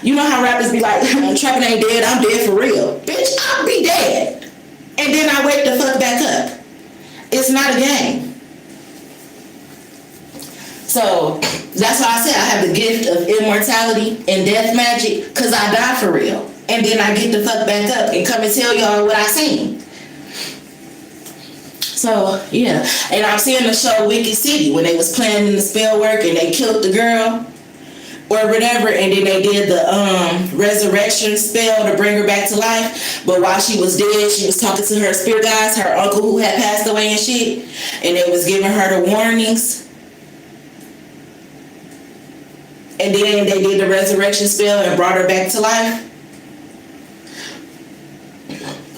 You know how rappers be like, trapping ain't dead, I'm dead for real. Bitch, I'll be dead. And then I wake the fuck back up. It's not a game. So that's why I said I have the gift of immortality and death magic, because I die for real. And then I get the fuck back up and come and tell y'all what I seen. So, yeah. And I'm seeing the show Wicked City when they was planning the spell work and they killed the girl or whatever, and then they did the resurrection spell to bring her back to life. But while she was dead, she was talking to her spirit guides, her uncle who had passed away and shit, and they was giving her the warnings. And then they did the resurrection spell and brought her back to life.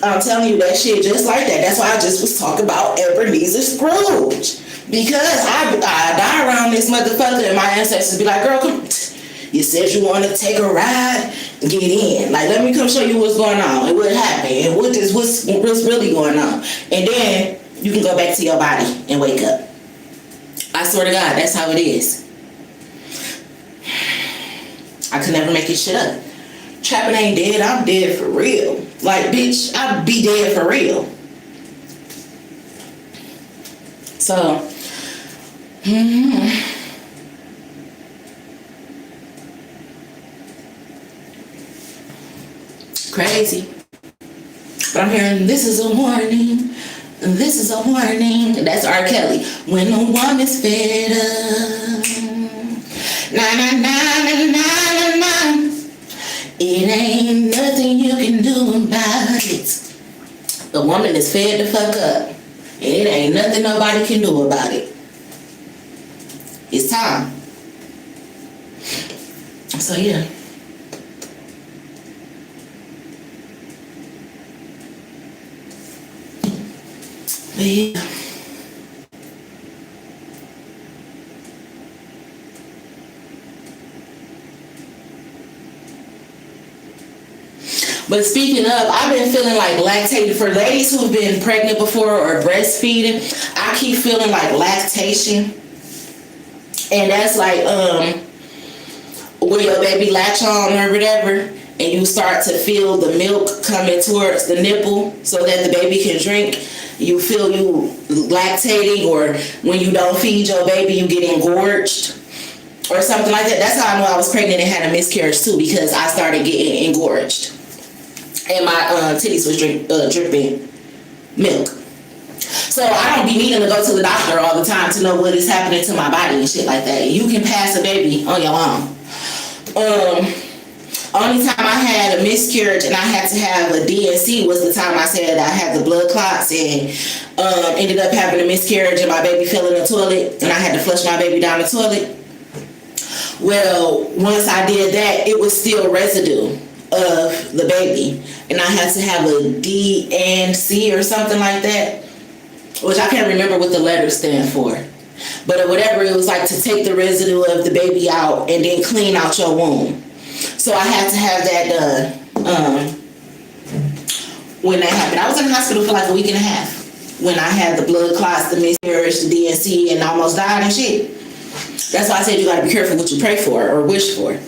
I'm telling you that shit just like that. That's why I just was talking about Ebenezer Scrooge. Because I die around this motherfucker and my ancestors be like, girl, come, you said you want to take a ride, get in. Like, let me come show you what's going on and what happened and what's really going on. And then you can go back to your body and wake up. I swear to God, that's how it is. I could never make this shit up. Trapping ain't dead, I'm dead for real. Like, bitch, I'd be dead for real. So, crazy. But I'm hearing, this is a warning. This is a warning. That's R. Kelly. When the woman's fed up. Na na na na na na. It ain't nothing you can do about it. The woman is fed the fuck up. And it ain't nothing nobody can do about it. It's time. So yeah. But yeah. But speaking of, I've been feeling like lactated. For ladies who've been pregnant before or breastfeeding, I keep feeling like lactation. And that's like when your baby latch on or whatever, and you start to feel the milk coming towards the nipple so that the baby can drink. You feel you lactating, or when you don't feed your baby, you get engorged or something like that. That's how I know I was pregnant and had a miscarriage too, because I started getting engorged. And my titties was dripping milk. So I don't be needing to go to the doctor all the time to know what is happening to my body and shit like that. You can pass a baby on your own. Only time I had a miscarriage and I had to have a DNC was the time I said I had the blood clots and ended up having a miscarriage and my baby fell in the toilet and I had to flush my baby down the toilet. Well, once I did that, it was still residue of the baby, and I had to have a D and C or something like that, which I can't remember what the letters stand for, but whatever, it was like to take the residue of the baby out and then clean out your womb. So I had to have that done when that happened. I was in the hospital for like a week and a half when I had the blood clots, the miscarriage, the DNC, and almost died and shit. That's why I said you gotta be careful what you pray for or wish for.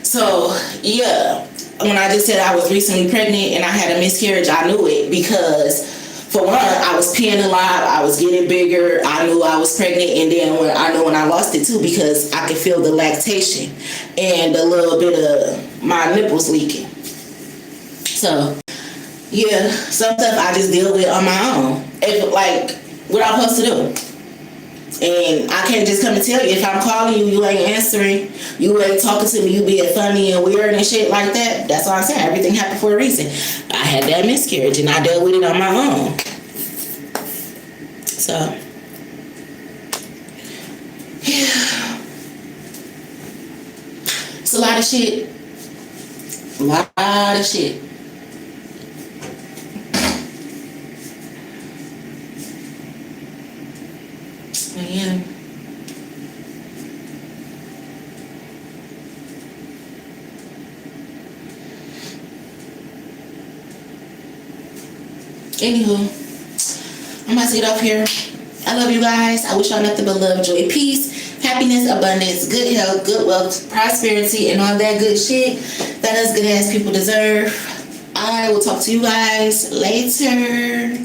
So yeah, when I just said I was recently pregnant and I had a miscarriage, I knew it because For one, I was peeing a lot. I was getting bigger. I knew I was pregnant, and then when I lost it too, because I could feel the lactation and a little bit of my nipples leaking. So yeah, some stuff I just deal with on my own. If like what I'm supposed to do. And I can't just come and tell you, if I'm calling you, you ain't answering, you ain't talking to me, you being funny and weird and shit like that. That's all I'm saying. Everything happened for a reason. I had that miscarriage and I dealt with it on my own. So, yeah. It's a lot of shit. A lot of shit. Yeah. Anywho, I'm about to get off here. I love you guys. I wish y'all nothing but love, joy, peace, happiness, abundance, good health, good wealth, prosperity, and all that good shit that us good ass people deserve. I will talk to you guys later.